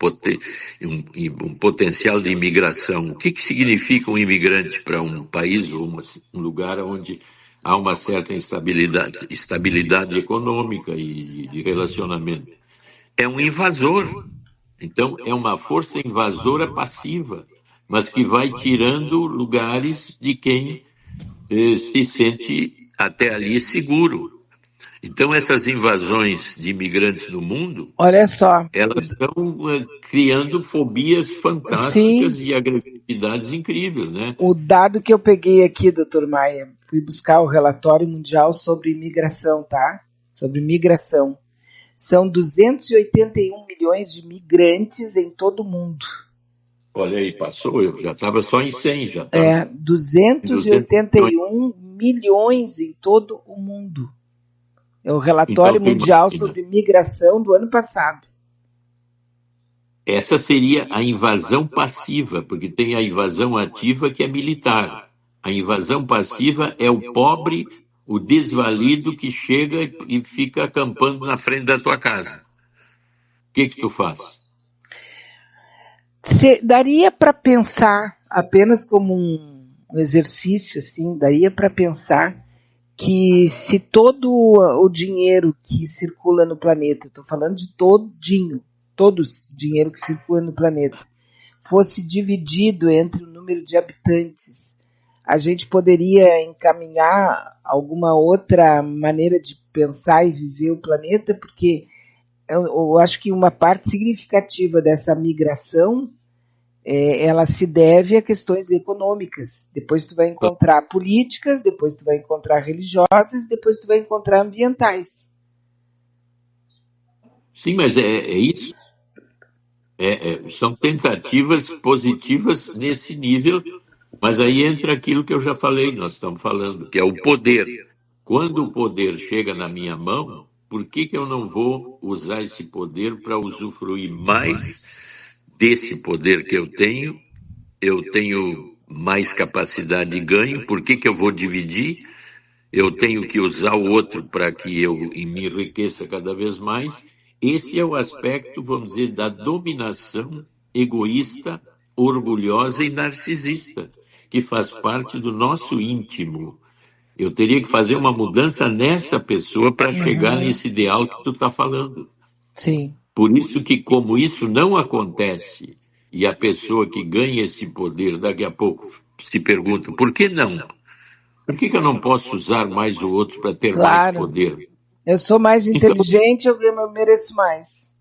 um potencial de imigração. O que significa um imigrante para um país ou um lugar onde há uma certa estabilidade econômica e de relacionamento? É um invasor. Então, é uma força invasora passiva, mas que vai tirando lugares de quem se sente até ali seguro. Então, essas invasões de imigrantes no mundo, Olha só, elas estão criando fobias fantásticas sim, e agressividades incríveis, né? o dado que eu peguei aqui, doutor Maia, fui buscar o relatório mundial sobre imigração, tá? Sobre migração. São 281 milhões de migrantes em todo o mundo. Olha aí, passou, eu já estava só em 100, já está É, em 200 milhões. 281 milhões em todo o mundo. É o Então, relatório tu mundial imagina, sobre migração do ano passado. essa seria a invasão passiva, porque tem a invasão ativa que é militar. A invasão passiva é o pobre, o desvalido que chega e fica acampando na frente da tua casa. O que tu faz? Daria para pensar, apenas como um exercício, assim, daria para pensar que se todo o dinheiro que circula no planeta, estou falando de todinho, todos o dinheiro que circula no planeta, fosse dividido entre o número de habitantes, a gente poderia encaminhar alguma outra maneira de pensar e viver o planeta, porque eu acho que uma parte significativa dessa migração ela se deve a questões econômicas. Depois tu vai encontrar políticas, depois tu vai encontrar religiosas, depois tu vai encontrar ambientais. Sim, mas é isso. São tentativas positivas nesse nível, mas aí entra aquilo que eu já falei, nós estamos falando, que é o poder. Quando o poder chega na minha mão, por que eu não vou usar esse poder para usufruir mais desse poder que eu tenho? Eu tenho mais capacidade de ganho, por que eu vou dividir? Eu tenho que usar o outro para que eu me enriqueça cada vez mais. Esse é o aspecto, vamos dizer, da dominação egoísta, orgulhosa e narcisista, que faz parte do nosso íntimo. Eu teria que fazer uma mudança nessa pessoa para chegar Uhum. nesse ideal que tu está falando. Sim. Por isso que, como isso não acontece, e a pessoa que ganha esse poder daqui a pouco se pergunta, por que não? Por que eu não posso usar mais o outro para ter mais Claro. poder? Eu sou mais Então, inteligente, eu mereço mais.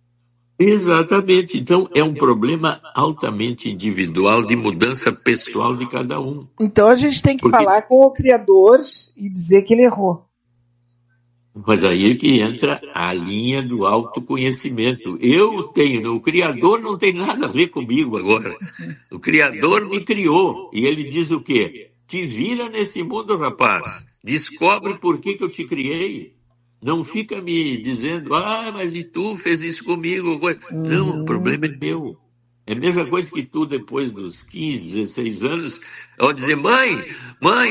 exatamente. Então, é um problema altamente individual de mudança pessoal de cada um. Então a gente tem que Porque, falar com o Criador e dizer que ele errou. mas aí é que entra a linha do autoconhecimento. Eu tenho, o Criador não tem nada a ver comigo agora. O Criador me criou. E ele diz o quê? Te vira nesse mundo, rapaz. Descobre por que eu te criei. Não fica me dizendo, mas e tu fez isso comigo? Não, o Uhum. problema é meu. É a mesma coisa que tu, depois dos 15, 16 anos, ao dizer, mãe,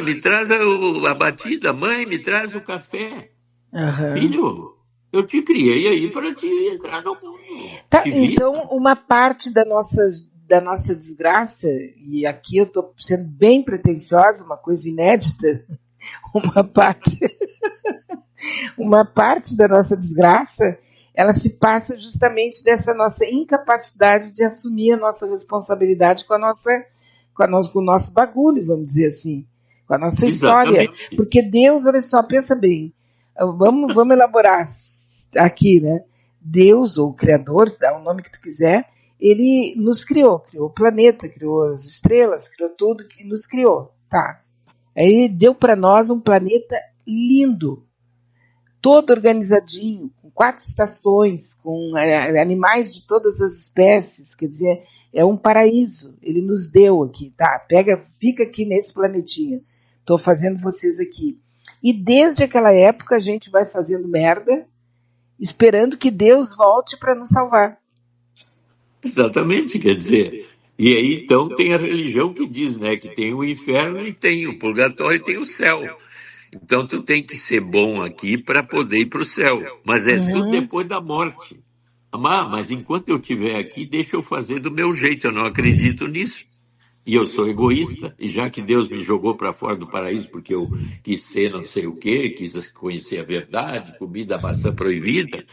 me traz a batida, mãe, me traz o café. Uhum. Filho, eu te criei aí para te entrar no mundo. Tá, Te vira. então uma parte da nossa desgraça, e aqui eu estou sendo bem pretensiosa, uma coisa inédita, uma parte, uma parte da nossa desgraça, ela se passa justamente dessa nossa incapacidade de assumir a nossa responsabilidade com o nosso bagulho, vamos dizer assim, com a nossa história. Exatamente. Porque Deus, olha só, pensa bem, vamos elaborar aqui, né? Deus, ou o Criador, dá o nome que tu quiser, ele nos criou o planeta, criou as estrelas, criou tudo, que nos criou, tá? Aí deu para nós um planeta lindo, todo organizadinho, com 4 estações, com animais de todas as espécies, quer dizer, é um paraíso. Ele nos deu aqui, tá? Fica aqui nesse planetinha. Estou fazendo vocês aqui. E desde aquela época a gente vai fazendo merda, esperando que Deus volte para nos salvar. Exatamente, quer dizer. E aí então tem a religião que diz, né, que tem o inferno e tem o purgatório e tem o céu. Então tu tem que ser bom aqui para poder ir para o céu. Mas é tudo Uhum. depois da morte. Mas enquanto eu estiver aqui, deixa eu fazer do meu jeito. Eu não acredito nisso. E eu sou egoísta. E já que Deus me jogou para fora do paraíso porque eu quis ser não sei o quê, quis conhecer a verdade, comi da maçã proibida,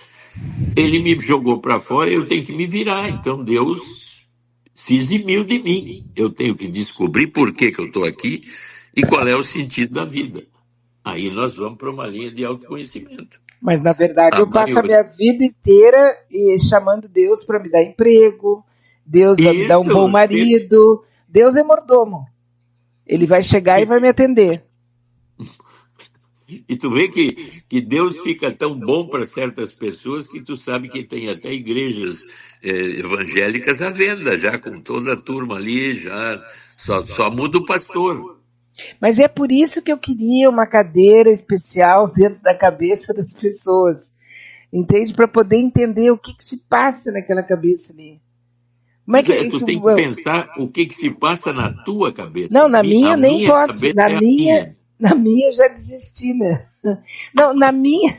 ele me jogou para fora e eu tenho que me virar. Então Deus se eximiu de mim. Eu tenho que descobrir por que eu estou aqui e qual é o sentido da vida. Aí nós vamos para uma linha de autoconhecimento. Mas, na verdade, A eu passo a maioria. minha vida inteira chamando Deus para me dar emprego, Deus vai me dar um bom Isso, marido. Deus é mordomo. Ele vai chegar e vai me atender. e tu vê que Deus fica tão bom para certas pessoas que tu sabe que tem até igrejas evangélicas à venda, já com toda a turma ali, já só muda o pastor. Mas é por isso que eu queria uma cadeira especial dentro da cabeça das pessoas. Entende? Para poder entender o que se passa naquela cabeça ali. Como é Pois é, que, tu tem que pensar o que se passa na tua cabeça. não, na minha A eu nem minha posso. cabeça é a minha. Na minha eu já desisti, né? Não, na minha.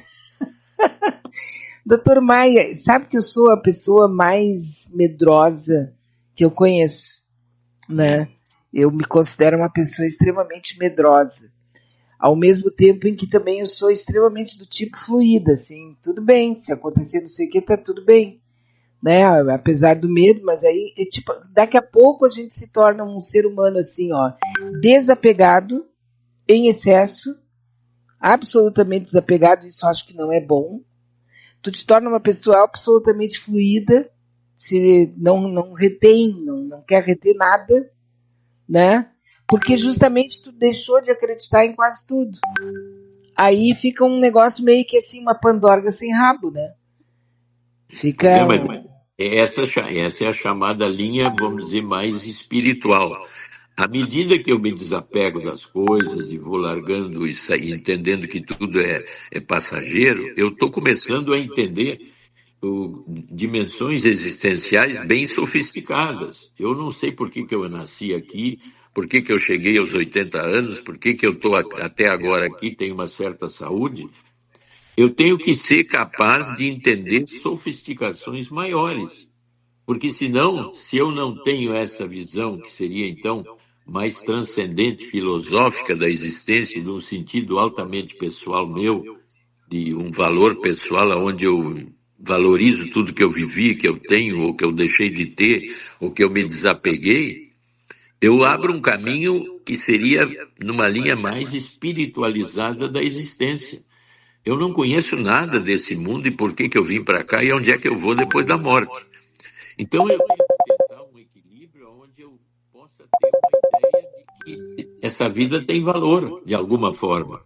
Doutor Maia, sabe que eu sou a pessoa mais medrosa que eu conheço, né? Eu me considero uma pessoa extremamente medrosa. Ao mesmo tempo em que também eu sou extremamente do tipo fluida, assim, tudo bem, se acontecer não sei o que, tá tudo bem, né? Apesar do medo, mas aí, tipo, daqui a pouco a gente se torna um ser humano assim, ó, desapegado, em excesso, absolutamente desapegado, isso eu acho que não é bom. Tu te torna uma pessoa absolutamente fluida, se não retém, não quer reter nada, né? Porque justamente tu deixou de acreditar em quase tudo. Aí fica um negócio meio que assim, uma pandorga sem rabo, né? Pois é, Fica. mas essa é a chamada linha, vamos dizer, mais espiritual. À medida que eu me desapego das coisas e vou largando isso e entendendo que tudo é passageiro, eu estou começando a entender dimensões existenciais bem sofisticadas. Eu não sei por que eu nasci aqui, por que eu cheguei aos 80 anos, por que eu estou até agora aqui, tenho uma certa saúde. Eu tenho que ser capaz de entender sofisticações maiores. Porque senão, se eu não tenho essa visão, que seria então mais transcendente, filosófica da existência, de um sentido altamente pessoal meu, de um valor pessoal onde eu valorizo tudo que eu vivi, que eu tenho, ou que eu deixei de ter, ou que eu me desapeguei, eu abro um caminho que seria numa linha mais espiritualizada da existência. Eu não conheço nada desse mundo e por que eu vim para cá e onde é que eu vou depois da morte. Então eu tenho que tentar um equilíbrio onde eu possa ter uma ideia de que essa vida tem valor, de alguma forma.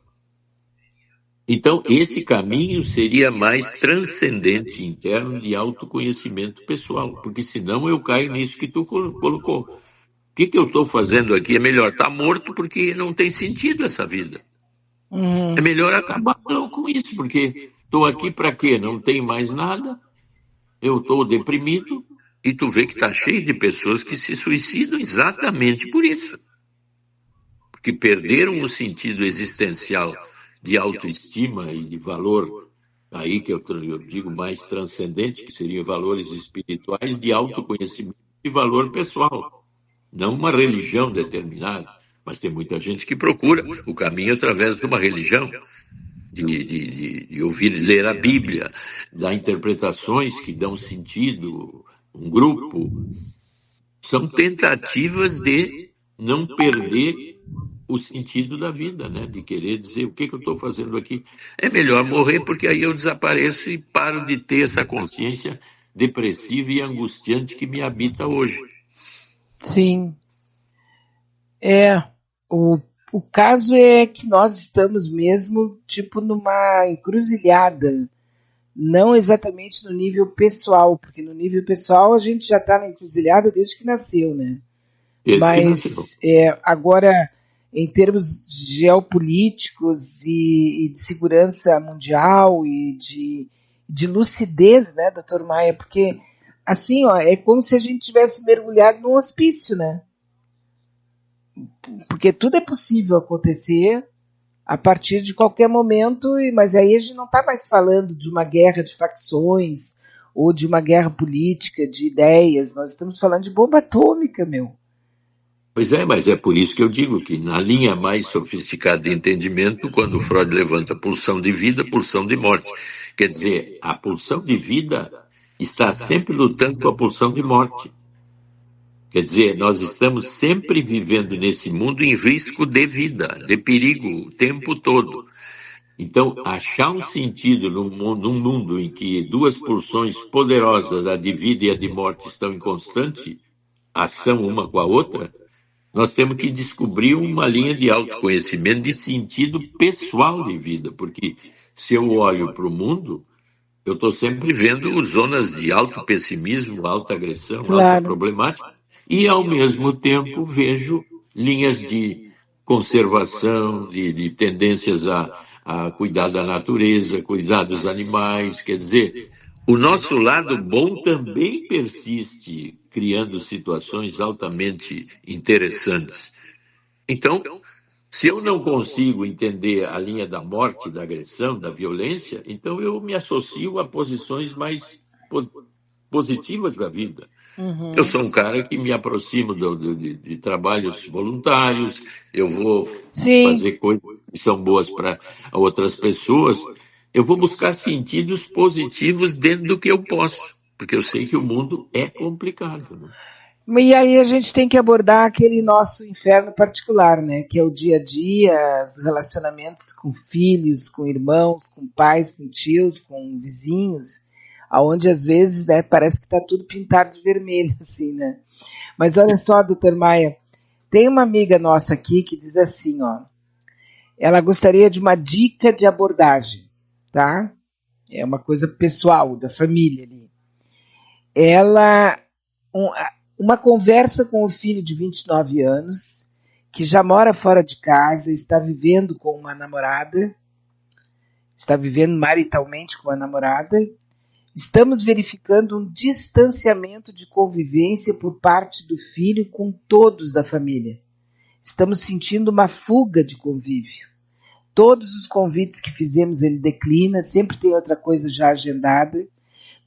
Então, esse caminho seria mais transcendente interno de autoconhecimento pessoal, porque senão eu caio nisso que tu colocou. O que eu estou fazendo aqui? É melhor estar morto porque não tem sentido essa vida. É melhor acabar não com isso, porque estou aqui para quê? Não tenho mais nada, eu estou deprimido, e tu vê que está cheio de pessoas que se suicidam exatamente por isso. Porque perderam o sentido existencial de autoestima e de valor, aí que eu digo mais transcendente, que seriam valores espirituais de autoconhecimento e valor pessoal. Não uma religião determinada, mas tem muita gente que procura o caminho através de uma religião, de ouvir ler a Bíblia, dar interpretações que dão sentido, um grupo. São tentativas de não perder o sentido da vida, né? De querer dizer o que eu estou fazendo aqui. É melhor morrer porque aí eu desapareço e paro de ter essa consciência depressiva e angustiante que me habita hoje. Sim. O, o caso é que nós estamos mesmo, tipo, numa encruzilhada. Não exatamente no nível pessoal, porque no nível pessoal a gente já está na encruzilhada desde que nasceu, né? Desde que nasceu. Mas agora, em termos geopolíticos e de segurança mundial e de lucidez, né, doutor Maia? Porque, assim, ó, é como se a gente tivesse mergulhado num hospício, né? Porque tudo é possível acontecer a partir de qualquer momento, mas aí a gente não está mais falando de uma guerra de facções ou de uma guerra política, de ideias, nós estamos falando de bomba atômica, meu. Pois é, mas é por isso que eu digo que na linha mais sofisticada de entendimento, quando Freud levanta pulsão de vida, pulsão de morte. Quer dizer, a pulsão de vida está sempre lutando com a pulsão de morte. Quer dizer, nós estamos sempre vivendo nesse mundo em risco de vida, de perigo, o tempo todo. Então, achar um sentido num mundo em que duas pulsões poderosas, a de vida e a de morte, estão em constante ação uma com a outra, nós temos que descobrir uma linha de autoconhecimento, de sentido pessoal de vida, porque se eu olho para o mundo, eu estou sempre vendo zonas de alto pessimismo, alta agressão, alta Claro. problemática, e ao mesmo tempo vejo linhas de conservação, de tendências a cuidar da natureza, cuidar dos animais. Quer dizer, o nosso lado bom também persiste, criando situações altamente interessantes. Então, se eu não consigo entender a linha da morte, da agressão, da violência, então eu me associo a posições mais positivas da vida. Eu Uhum. sou um cara que me aproximo de trabalhos voluntários, eu vou Sim. fazer coisas que são boas para outras pessoas, eu vou buscar sentidos positivos dentro do que eu posso, porque eu sei que o mundo é complicado. Né? E aí a gente tem que abordar aquele nosso inferno particular, né? Que é o dia a dia, os relacionamentos com filhos, com irmãos, com pais, com tios, com vizinhos, aonde às vezes, né, parece que está tudo pintado de vermelho, assim, né? Mas olha só, doutor Maia, tem uma amiga nossa aqui que diz assim, ó, ela gostaria de uma dica de abordagem, tá? É uma coisa pessoal, da família ali. Ela, um, uma conversa com o filho de 29 anos, que já mora fora de casa, está vivendo com uma namorada, está vivendo maritalmente com a namorada. Estamos verificando um distanciamento de convivência por parte do filho com todos da família. Estamos sentindo uma fuga de convívio. Todos os convites que fizemos ele declina, sempre tem outra coisa já agendada.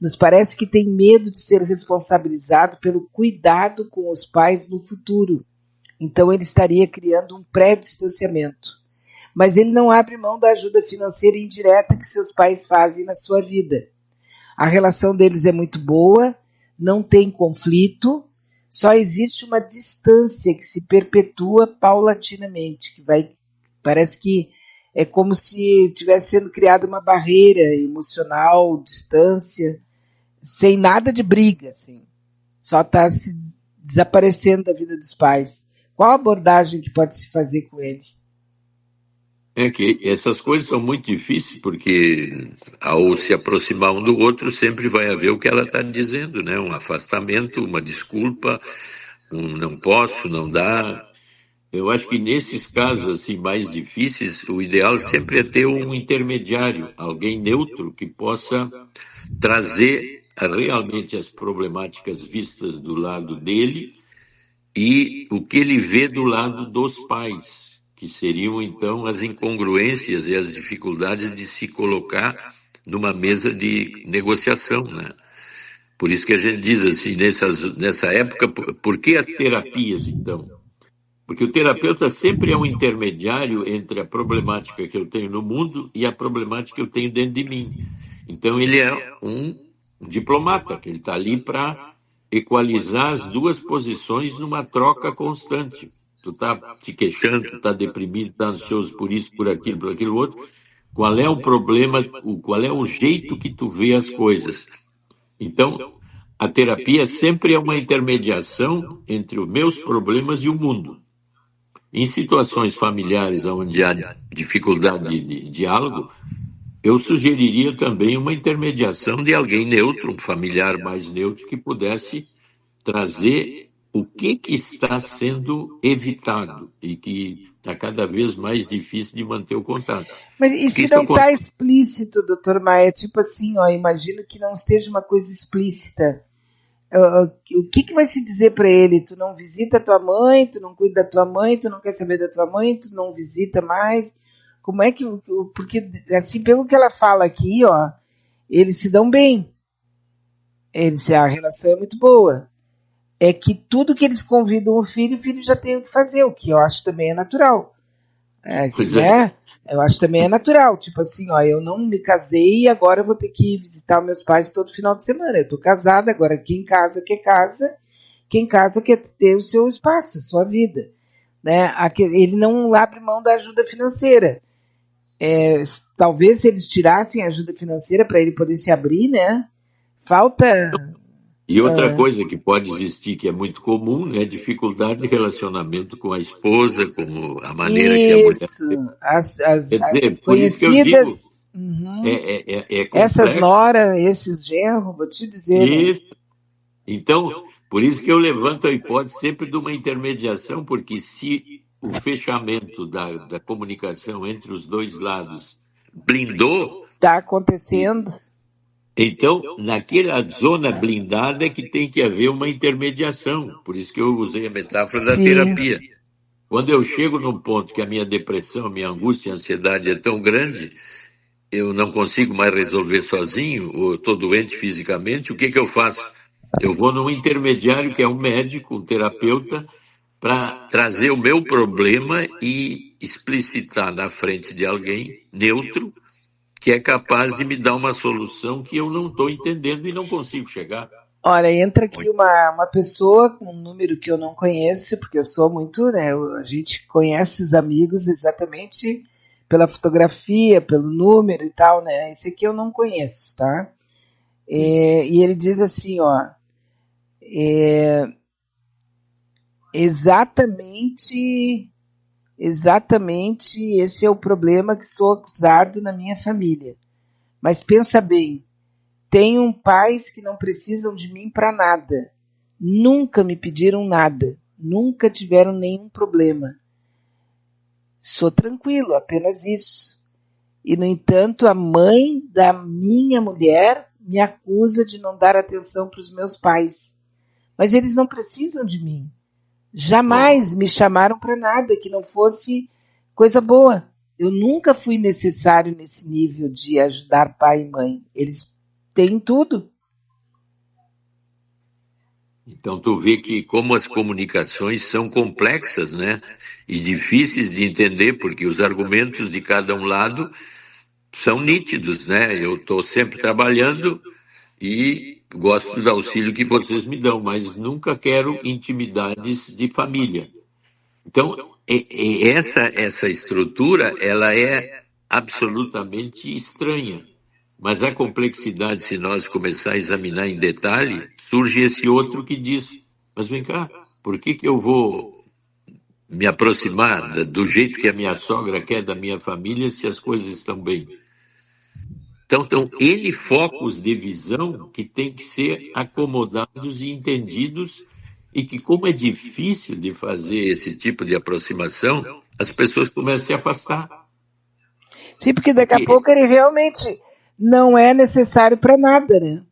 Nos parece que tem medo de ser responsabilizado pelo cuidado com os pais no futuro. Então ele estaria criando um pré-distanciamento. Mas ele não abre mão da ajuda financeira indireta que seus pais fazem na sua vida. A relação deles é muito boa, não tem conflito, só existe uma distância que se perpetua paulatinamente, que vai, parece que é como se tivesse sendo criada uma barreira emocional, distância, sem nada de briga, assim. Só está se desaparecendo da vida dos pais. Qual a abordagem que pode se fazer com ele? É que essas coisas são muito difíceis, porque ao se aproximar um do outro, sempre vai haver o que ela está dizendo, né? Um afastamento, uma desculpa, um não posso, não dá. Eu acho que nesses casos assim mais difíceis, o ideal sempre é ter um intermediário, alguém neutro que possa trazer realmente as problemáticas vistas do lado dele e o que ele vê do lado dos pais, que seriam então as incongruências e as dificuldades de se colocar numa mesa de negociação, né? Por isso que a gente diz assim, nessa época, por que as terapias então? Porque o terapeuta sempre é um intermediário entre a problemática que eu tenho no mundo e a problemática que eu tenho dentro de mim. Então, ele é um diplomata, que ele está ali para equalizar as duas posições numa troca constante. Tu está te queixando, tu está deprimido, está ansioso por isso, por aquilo outro. Qual é o problema, qual é o jeito que tu vê as coisas? Então, a terapia sempre é uma intermediação entre os meus problemas e o mundo. Em situações familiares onde há dificuldade de diálogo, eu sugeriria também uma intermediação de alguém neutro, um familiar mais neutro, que pudesse trazer o que está sendo evitado e que está cada vez mais difícil de manter o contato. Mas e Porque se isso não está acontece. explícito, doutor Maia? Tipo assim, ó, imagino que não esteja uma coisa explícita. O que, que vai se dizer para ele? Tu não visita tua mãe, tu não cuida da tua mãe, tu não quer saber da tua mãe, tu não visita mais. Como é que. Porque, assim, pelo que ela fala aqui, ó, eles se dão bem. A relação é muito boa. É que tudo que eles convidam o filho já tem o que fazer, o que eu acho também é natural. É, Pois é. né? Eu acho também é natural. Tipo assim, ó, eu não me casei e agora eu vou ter que visitar meus pais todo final de semana. Eu tô casada, agora quem casa quer casa, quem casa quer ter o seu espaço, a sua vida. Né? Ele não abre mão da ajuda financeira. talvez se eles tirassem a ajuda financeira para ele poder se abrir, né? Falta. E outra coisa que pode existir, que é muito comum, né? Dificuldade de relacionamento com a esposa, com a maneira que a mulher. Isso, as Quer dizer, por isso que eu digo, conhecidas. Uhum. é Essas complexo. noras, esses genros, vou te dizer. Isso. Então, por isso que eu levanto a hipótese sempre de uma intermediação, porque se o fechamento da comunicação entre os dois lados blindou, Está acontecendo. então, naquela zona blindada é que tem que haver uma intermediação. Por isso que eu usei a metáfora da Sim. terapia. Quando eu chego num ponto que a minha depressão, a minha angústia, a ansiedade é tão grande, eu não consigo mais resolver sozinho, ou estou doente fisicamente, o que eu faço? Eu vou num intermediário, que é um médico, um terapeuta, para trazer o meu problema e explicitar na frente de alguém neutro, que é capaz de me dar uma solução que eu não estou entendendo e não consigo chegar. Olha, entra aqui uma pessoa com um número que eu não conheço, porque eu sou muito, né? A gente conhece os amigos exatamente pela fotografia, pelo número e tal, né? Esse aqui eu não conheço, tá? E ele diz assim, ó, exatamente esse é o problema que sou acusado na minha família. Mas pensa bem, tenho pais que não precisam de mim para nada. Nunca me pediram nada. Nunca tiveram nenhum problema. Sou tranquilo, apenas isso. E, no entanto, a mãe da minha mulher me acusa de não dar atenção para os meus pais. Mas eles não precisam de mim. Jamais me chamaram para nada que não fosse coisa boa. Eu nunca fui necessário nesse nível de ajudar pai e mãe. Eles têm tudo. Então, tu vê que como as comunicações são complexas, né? E difíceis de entender, porque os argumentos de cada um lado são nítidos, né? Eu estou sempre trabalhando e gosto do auxílio que vocês me dão, mas nunca quero intimidades de família. Então, essa estrutura, ela é absolutamente estranha. Mas a complexidade, se nós começar a examinar em detalhe, surge esse outro que diz, mas vem cá, por que eu vou me aproximar do jeito que a minha sogra quer da minha família se as coisas estão bem? Então, N focos de visão que têm que ser acomodados e entendidos e que, como é difícil de fazer esse tipo de aproximação, as pessoas começam a se afastar. Sim, porque daqui a pouco ele realmente não é necessário para nada, né?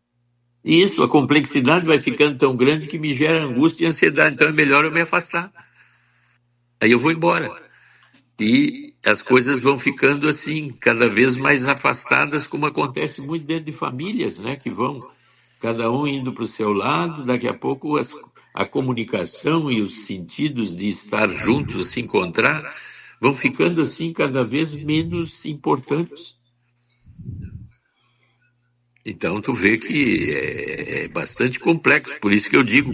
Isso, a complexidade vai ficando tão grande que me gera angústia e ansiedade. Então é melhor eu me afastar. Aí eu vou embora. E as coisas vão ficando assim, cada vez mais afastadas, como acontece muito dentro de famílias, né? Que vão cada um indo para o seu lado, daqui a pouco a comunicação e os sentidos de estar juntos, se encontrar, vão ficando assim cada vez menos importantes. Então, tu vê que é bastante complexo, por isso que eu digo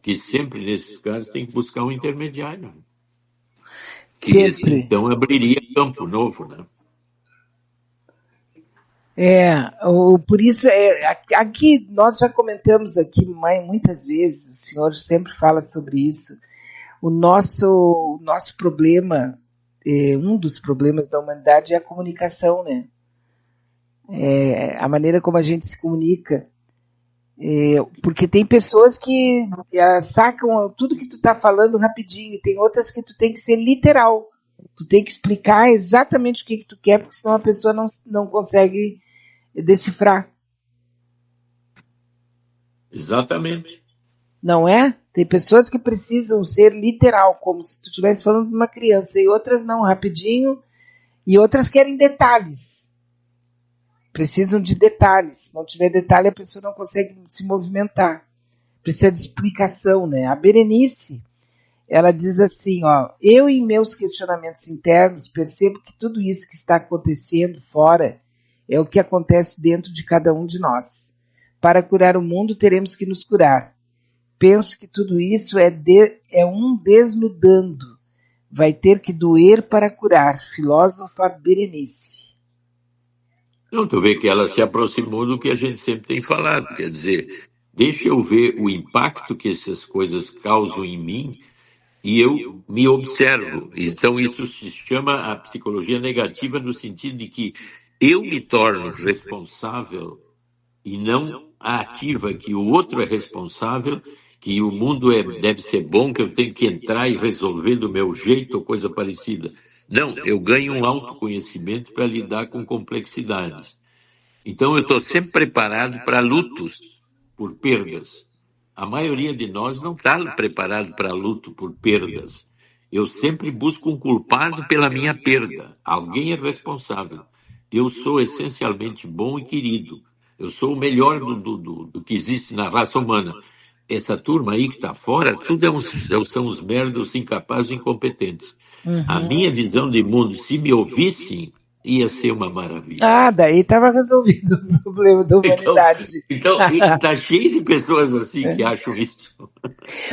que sempre nesses casos tem que buscar um intermediário. Que Sempre. esse, então, abriria campo novo, né? Por isso, aqui nós já comentamos aqui muitas vezes, o senhor sempre fala sobre isso, o nosso problema, um dos problemas da humanidade é a comunicação, né? A maneira como a gente se comunica. Porque tem pessoas que sacam tudo que tu tá falando rapidinho, e tem outras que tu tem que ser literal. Tu tem que explicar exatamente o que tu quer, porque senão a pessoa não consegue decifrar. Exatamente. Não é? Tem pessoas que precisam ser literal, como se tu estivesse falando de uma criança, e outras não, rapidinho, e outras querem detalhes. Precisam de detalhes. Se não tiver detalhe, a pessoa não consegue se movimentar. Precisa de explicação, né? A Berenice, ela diz assim, ó, eu em meus questionamentos internos percebo que tudo isso que está acontecendo fora é o que acontece dentro de cada um de nós. Para curar o mundo, teremos que nos curar. Penso que tudo isso é um desnudando, Vai ter que doer para curar. Filósofa Berenice. Não, tu vê que ela se aproximou do que a gente sempre tem falado, quer dizer, deixa eu ver o impacto que essas coisas causam em mim e eu me observo. Então, isso se chama a psicologia negativa, no sentido de que eu me torno responsável e não a ativa, que o outro é responsável, que o mundo deve ser bom, que eu tenho que entrar e resolver do meu jeito ou coisa parecida. Não, eu ganho um autoconhecimento para lidar com complexidades. Então, eu estou sempre preparado para lutos por perdas. A maioria de nós não está preparado para luto por perdas. Eu sempre busco um culpado pela minha perda. Alguém é responsável. Eu sou essencialmente bom e querido. Eu sou o melhor do que existe na raça humana. Essa turma aí que está fora, tudo são os merdas, os incapazes e incompetentes. A minha visão de mundo, se me ouvissem, ia ser uma maravilha. Ah, daí estava resolvido o problema da humanidade. Então está cheio de pessoas assim que acham isso.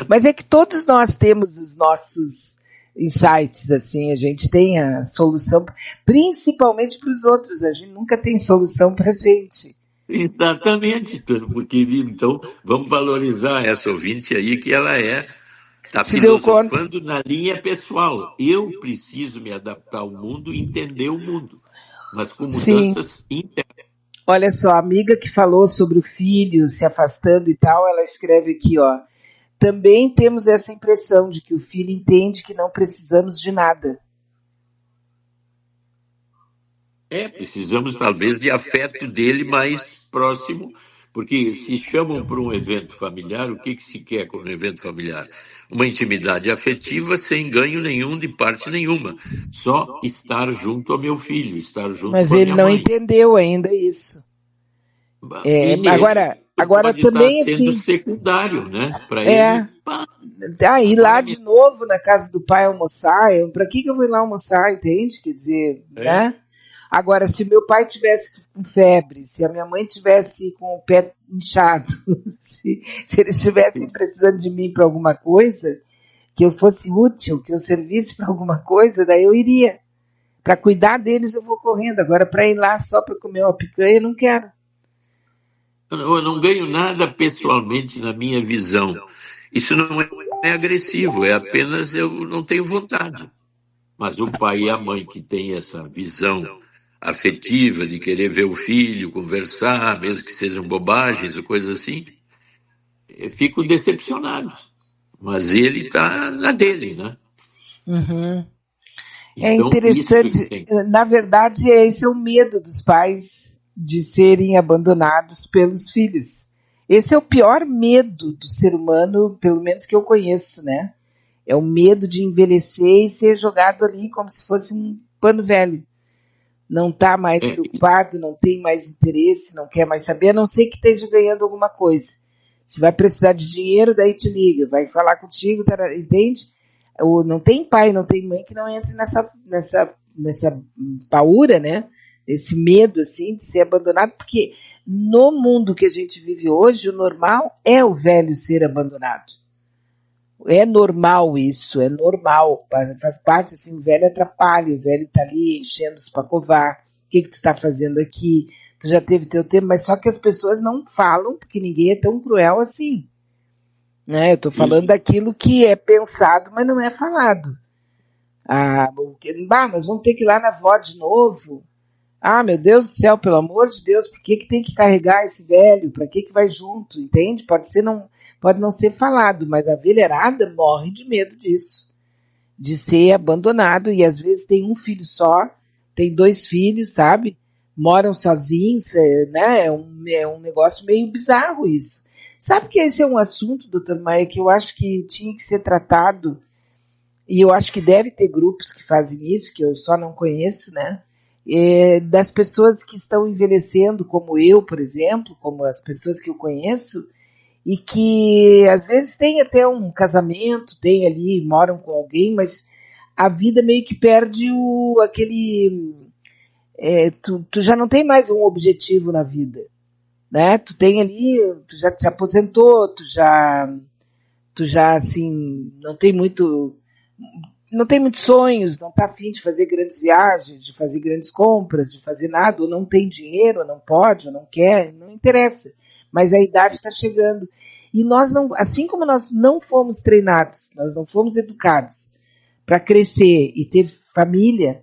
Mas é que todos nós temos os nossos insights, assim, a gente tem a solução, principalmente para os outros, a gente nunca tem solução para a gente. Exatamente, porque então vamos valorizar essa ouvinte aí que ela está filosofando na linha pessoal. Eu preciso me adaptar ao mundo e entender o mundo, mas com mudanças internas. Olha só, a amiga que falou sobre o filho se afastando e tal, ela escreve aqui, ó. Também temos essa impressão de que o filho entende que não precisamos de nada. Precisamos talvez de afeto dele mais próximo, porque se chamam para um evento familiar, o que se quer com um evento familiar? Uma intimidade afetiva sem ganho nenhum de parte nenhuma. Só estar junto ao meu filho, estar junto Mas com a minha mãe. Mas ele não entendeu ainda isso. Agora também estar sendo assim, secundário, né? Para ele. Ir lá de novo na casa do pai almoçar, para que eu vou ir lá almoçar, entende? Quer dizer, né? Agora, se meu pai tivesse com febre, se a minha mãe tivesse com o pé inchado, se eles estivessem precisando de mim para alguma coisa, que eu fosse útil, que eu servisse para alguma coisa, daí eu iria. Para cuidar deles eu vou correndo. Agora, para ir lá só para comer uma picanha, eu não quero. Eu não ganho nada pessoalmente na minha visão. Isso não é agressivo, é apenas eu não tenho vontade. Mas o pai e a mãe que têm essa visão afetiva de querer ver o filho, conversar, mesmo que sejam bobagens ou coisas assim, ficam decepcionados. Mas ele está na dele, né? Uhum. Então, é interessante. Na verdade, esse é o medo dos pais de serem abandonados pelos filhos. Esse é o pior medo do ser humano, pelo menos que eu conheço, né? É o medo de envelhecer e ser jogado ali como se fosse um pano velho. Não está mais preocupado, não tem mais interesse, não quer mais saber, a não ser que esteja ganhando alguma coisa. Se vai precisar de dinheiro, daí te liga, vai falar contigo, entende? Ou não tem pai, não tem mãe que não entre nessa paura, né? Esse medo, assim, de ser abandonado, porque no mundo que a gente vive hoje, o normal é o velho ser abandonado. É normal isso, é normal, faz parte, assim, o velho atrapalha, o velho tá ali enchendo os pacovar, o que tu tá fazendo aqui, tu já teve teu tempo, mas só que as pessoas não falam, porque ninguém é tão cruel assim, né? Eu tô falando daquilo que é pensado, mas não é falado. Nós vamos ter que ir lá na avó de novo, meu Deus do céu, pelo amor de Deus, por que tem que carregar esse velho, para que vai junto, entende? Pode não ser falado, mas a velharada morre de medo disso, de ser abandonado, e às vezes tem um filho só, tem 2 filhos, sabe? Moram sozinhos, né? É um negócio meio bizarro isso. Sabe que esse é um assunto, doutor Maia, que eu acho que tinha que ser tratado, e eu acho que deve ter grupos que fazem isso, que eu só não conheço, né? Das pessoas que estão envelhecendo, como eu, por exemplo, como as pessoas que eu conheço, e que às vezes tem até um casamento, tem ali, moram com alguém, mas a vida meio que perde aquele... tu já não tem mais um objetivo na vida, né? Tu tem ali, tu já te aposentou, tu já assim, não tem muito... não tem muitos sonhos, não está afim de fazer grandes viagens, de fazer grandes compras, de fazer nada, ou não tem dinheiro, ou não pode, ou não quer, não interessa. Mas a idade está chegando. E nós não, assim como nós não fomos treinados, nós não fomos educados para crescer e ter família,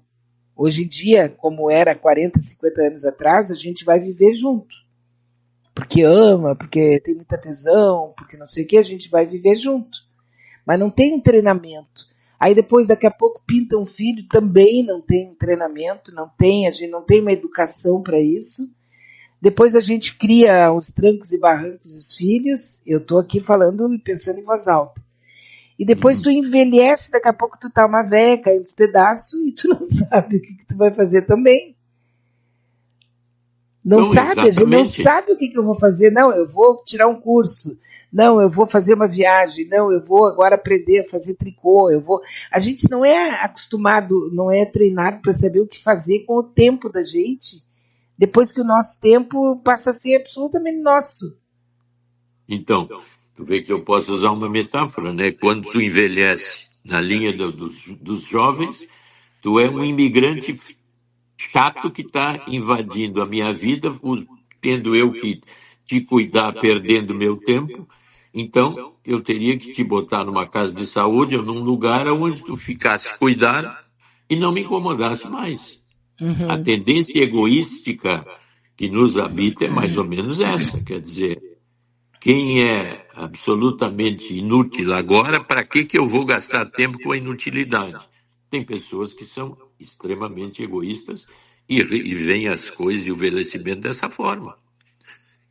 hoje em dia, como era 40, 50 anos atrás, a gente vai viver junto. Porque ama, porque tem muita tesão, porque não sei o que, a gente vai viver junto. Mas não tem um treinamento. Aí depois, daqui a pouco, pinta um filho, também não tem treinamento, a gente não tem uma educação para isso. Depois a gente cria os trancos e barrancos dos filhos, eu estou aqui falando e pensando em voz alta. E depois tu envelhece, daqui a pouco tu tá uma véia, caindo nos pedaços, e tu não sabe o que tu vai fazer também. Não sabe, a gente não sabe o que eu vou fazer. Não, eu vou tirar um curso. Não, eu vou fazer uma viagem. Não, eu vou agora aprender a fazer tricô. A gente não é acostumado, não é treinado para saber o que fazer com o tempo da gente, depois que o nosso tempo passa a ser absolutamente nosso. Então, tu vê que eu posso usar uma metáfora, né? Quando tu envelhece na linha dos jovens, tu é um imigrante chato que está invadindo a minha vida, tendo eu que te cuidar, perdendo meu tempo. Então, eu teria que te botar numa casa de saúde ou num lugar onde tu ficasse cuidado e não me incomodasse mais. A tendência egoística que nos habita é mais ou menos essa. Quer dizer, quem é absolutamente inútil agora, para que eu vou gastar tempo com a inutilidade? Tem pessoas que são extremamente egoístas e veem as coisas e o envelhecimento dessa forma,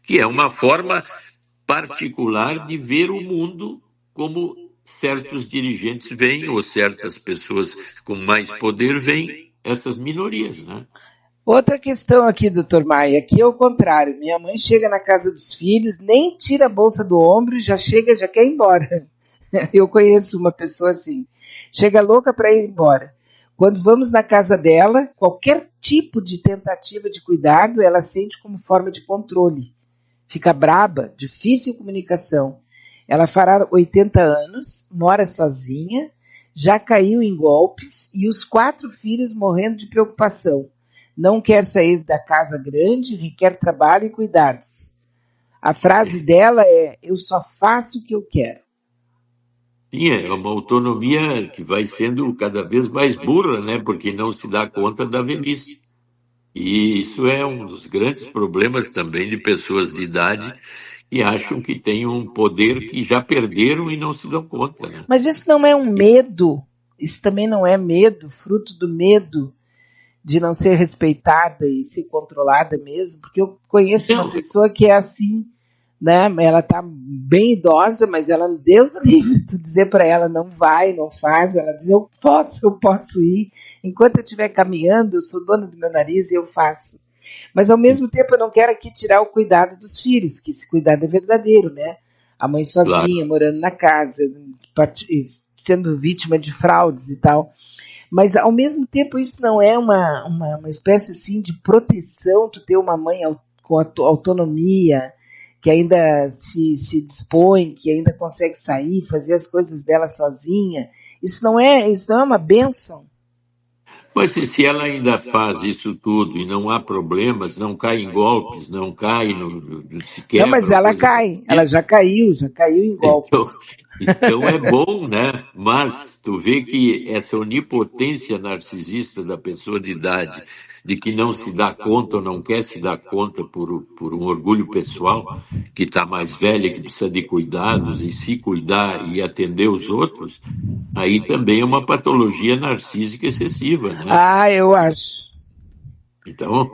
que é uma forma particular de ver o mundo como certos dirigentes veem, ou certas pessoas com mais poder veem essas minorias, né? Outra questão aqui, doutor Maia, aqui é o contrário. Minha mãe chega na casa dos filhos, nem tira a bolsa do ombro, já chega, já quer ir embora. Eu conheço uma pessoa assim, chega louca para ir embora. Quando vamos na casa dela, qualquer tipo de tentativa de cuidado, ela sente como forma de controle. Fica braba, difícil comunicação. Ela fará 80 anos, mora sozinha, já caiu em golpes e os 4 filhos morrendo de preocupação. Não quer sair da casa grande, requer trabalho e cuidados. A frase dela é: eu só faço o que eu quero. Sim, é uma autonomia que vai sendo cada vez mais burra, né? Porque não se dá conta da velhice. E isso é um dos grandes problemas também de pessoas de idade que acham que têm um poder que já perderam e não se dão conta, né? Mas isso não é um medo? Isso também não é medo, fruto do medo de não ser respeitada e ser controlada mesmo? Porque eu conheço uma pessoa que é assim, né? Ela tá bem idosa, mas ela, Deus o livre, tu dizer para ela não vai, não faz, ela diz eu posso ir, enquanto eu estiver caminhando, eu sou dona do meu nariz e eu faço. Mas ao mesmo tempo eu não quero aqui tirar o cuidado dos filhos, que esse cuidado é verdadeiro, né? A mãe sozinha, claro, morando na casa, sendo vítima de fraudes e tal. Mas, ao mesmo tempo, isso não é uma espécie assim, de proteção, tu ter uma mãe com autonomia, que ainda se dispõe, que ainda consegue sair, fazer as coisas dela sozinha. Isso não é uma bênção? Mas se ela ainda faz isso tudo e não há problemas, não cai em golpes, não cai se quebra... Não, mas ela cai, ela já caiu em golpes. Então é bom, né? Mas tu vê que essa onipotência narcisista da pessoa de idade, de que não se dá conta ou não quer se dar conta por um orgulho pessoal, que está mais velha, que precisa de cuidados e se cuidar e atender os outros, aí também é uma patologia narcísica excessiva, né? Ah, eu acho. Então,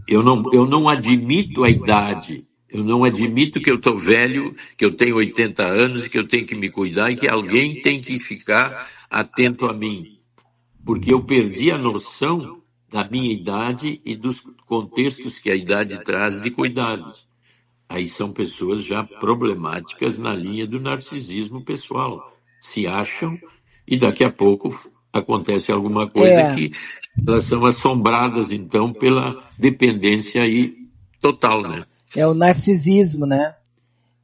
eu não admito a idade. Eu não admito que eu estou velho, que eu tenho 80 anos, que eu tenho que me cuidar e que alguém tem que ficar atento a mim. Porque eu perdi a noção da minha idade e dos contextos que a idade traz de cuidados. Aí são pessoas já problemáticas na linha do narcisismo pessoal. Se acham e daqui a pouco acontece alguma coisa que elas são assombradas, então, pela dependência aí total, né? É o narcisismo, né?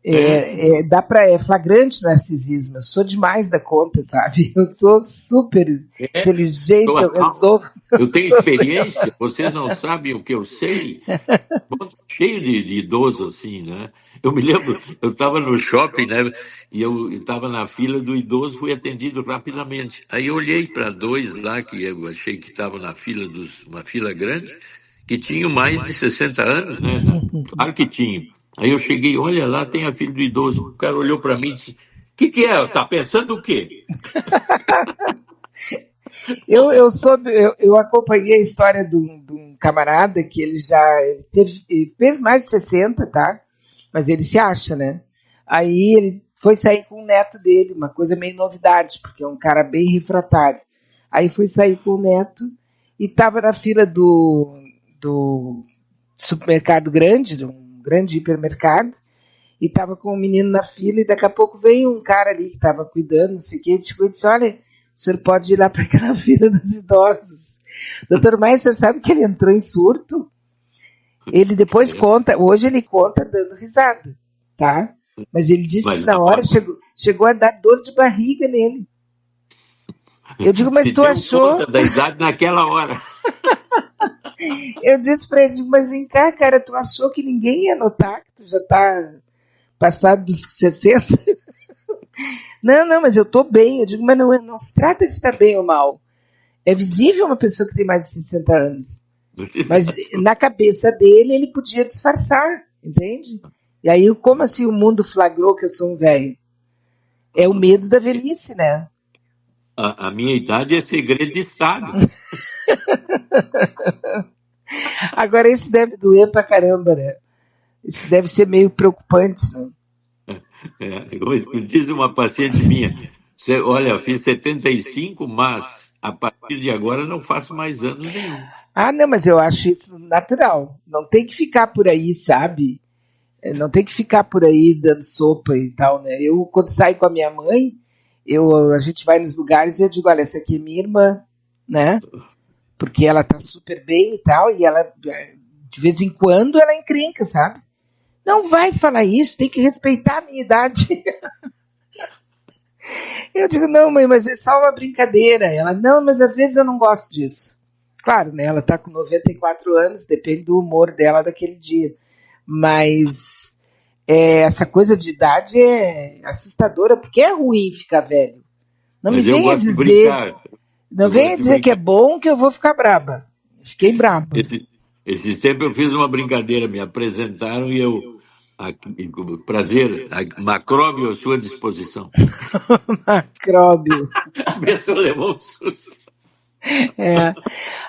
É flagrante narcisismo. Eu sou demais da conta, sabe? Eu sou super inteligente, eu resolvo. Eu tenho experiência, vocês não sabem o que eu sei. Cheio de idoso assim, né? Eu me lembro, eu estava no shopping, né? E eu estava na fila do idoso, fui atendido rapidamente. Aí eu olhei para dois lá que eu achei que estavam na fila uma fila grande, que tinham mais de 60 anos, né? Claro que tinham. Aí eu cheguei, olha lá, tem a filha do idoso. O cara olhou para mim e disse: "O que é? Tá pensando o quê?" Eu acompanhei a história de um camarada que ele fez mais de 60, tá? Mas ele se acha, né? Aí ele foi sair com o neto dele, uma coisa meio novidade, porque é um cara bem refratário. Aí foi sair com o neto e estava na fila do supermercado grande, de um grande hipermercado, e estava com o menino na fila, e daqui a pouco veio um cara ali que estava cuidando, não sei o que, ele chegou e disse: "Olha, o senhor pode ir lá para aquela fila dos idosos." Doutor Maia, você sabe que ele entrou em surto? Ele depois conta, hoje ele conta dando risada, tá? Mas ele disse que na hora chegou a dar dor de barriga nele. Eu digo, mas tu achou... conta da idade naquela hora. Eu disse pra ele, mas vem cá, cara, tu achou que ninguém ia notar que tu já tá passado dos 60? Não, mas eu tô bem. Eu digo, mas não se trata de estar bem ou mal. É visível uma pessoa que tem mais de 60 anos. Mas na cabeça dele, ele podia disfarçar, entende? E aí, como assim o mundo flagrou que eu sou um velho? É o medo da velhice, né? A minha idade é segredo de Estado. Agora, isso deve doer pra caramba, né? Isso deve ser meio preocupante, né? Diz uma paciente minha: olha, eu fiz 75, mas a partir de agora não faço mais anos nenhum. Ah, não, mas eu acho isso natural. Não tem que ficar por aí, sabe? Não tem que ficar por aí dando sopa e tal, né? Eu, quando saio com a minha mãe, a gente vai nos lugares e eu digo, olha, essa aqui é minha irmã, né? Porque ela tá super bem e tal, e ela, de vez em quando, ela encrenca, sabe? Não vai falar isso, tem que respeitar a minha idade. Eu digo, não, mãe, mas é só uma brincadeira. Ela, não, mas às vezes eu não gosto disso. Claro, né? Ela tá com 94 anos, depende do humor dela daquele dia. Mas essa coisa de idade é assustadora, porque é ruim ficar velho. Não me venha dizer, não venha dizer que é bom que eu vou ficar braba. Fiquei braba. Esses tempos eu fiz uma brincadeira, me apresentaram e eu, prazer, Macróbio à sua disposição. Macróbio. A pessoa levou um susto.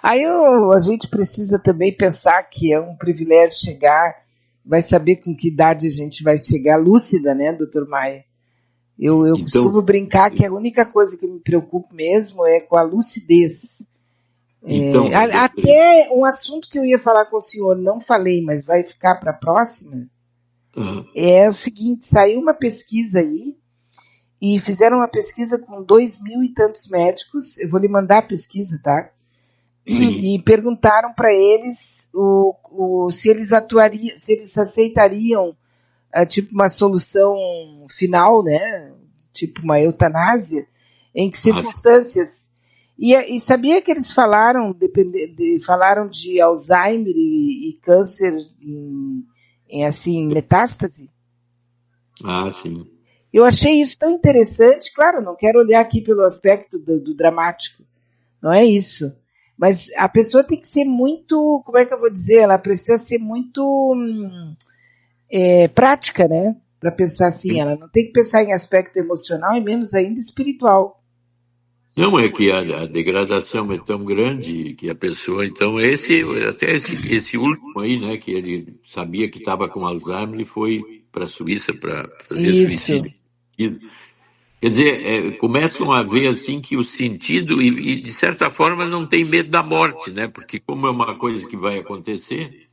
Aí a gente precisa também pensar que é um privilégio chegar, vai saber com que idade a gente vai chegar, lúcida, né, doutor Maia? Eu então, costumo brincar que a única coisa que me preocupa mesmo é com a lucidez. Então, até um assunto que eu ia falar com o senhor, não falei, mas vai ficar para a próxima, é o seguinte, saiu uma pesquisa aí, e fizeram uma pesquisa com 2.000 e tantos médicos, eu vou lhe mandar a pesquisa, tá? E perguntaram para eles se eles atuariam, se eles aceitariam tipo uma solução final, né? Tipo uma eutanásia, em que circunstâncias? E sabia que eles falaram de Alzheimer e câncer em assim, metástase? Ah, sim. Eu achei isso tão interessante, claro, não quero olhar aqui pelo aspecto do dramático, não é isso. Mas a pessoa tem que ser muito, como é que eu vou dizer, ela precisa ser muito prática, né? Para pensar assim, ela não tem que pensar em aspecto emocional e menos ainda espiritual. Não, é que a degradação é tão grande que a pessoa, então, até esse último aí, né, que ele sabia que estava com Alzheimer e foi para a Suíça para fazer suicídio. Quer dizer, começam a ver assim que o sentido, e de certa forma não tem medo da morte, né? Porque como é uma coisa que vai acontecer,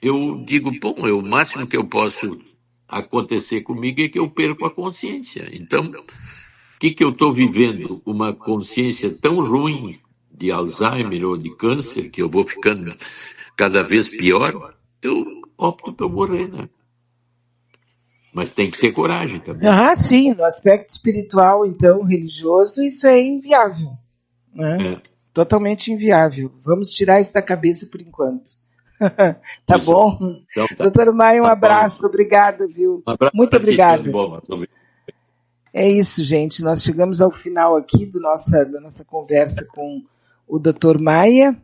eu digo, o máximo que eu posso acontecer comigo é que eu perco a consciência. Então, o que eu estou vivendo? Uma consciência tão ruim de Alzheimer ou de câncer, que eu vou ficando cada vez pior, eu opto por morrer, né? Mas tem que ser coragem também. Ah, sim, no aspecto espiritual, então, religioso, isso é inviável, né? Totalmente inviável. Vamos tirar isso da cabeça por enquanto. Tá Isso. bom? Então, tá. Doutor Maia, um Tá abraço, bom. obrigada, viu? Um abraço Muito pra ti, obrigada. tudo de bom. É isso, gente. Nós chegamos ao final aqui da nossa conversa com o Dr. Maia.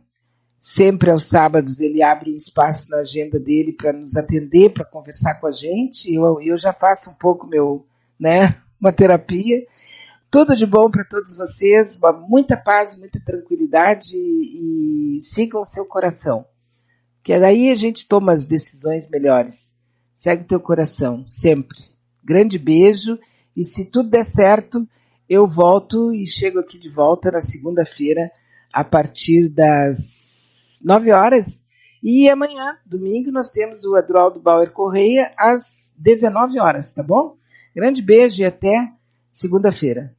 Sempre aos sábados ele abre um espaço na agenda dele para nos atender, para conversar com a gente. Eu já faço um pouco uma terapia. Tudo de bom para todos vocês, muita paz, muita tranquilidade e sigam o seu coração. Que daí a gente toma as decisões melhores. Segue o teu coração, sempre. Grande beijo e se tudo der certo, eu volto e chego aqui de volta na segunda-feira a partir das 9 horas. E amanhã, domingo, nós temos o Adroaldo Bauer Correia às 19 horas, tá bom? Grande beijo e até segunda-feira.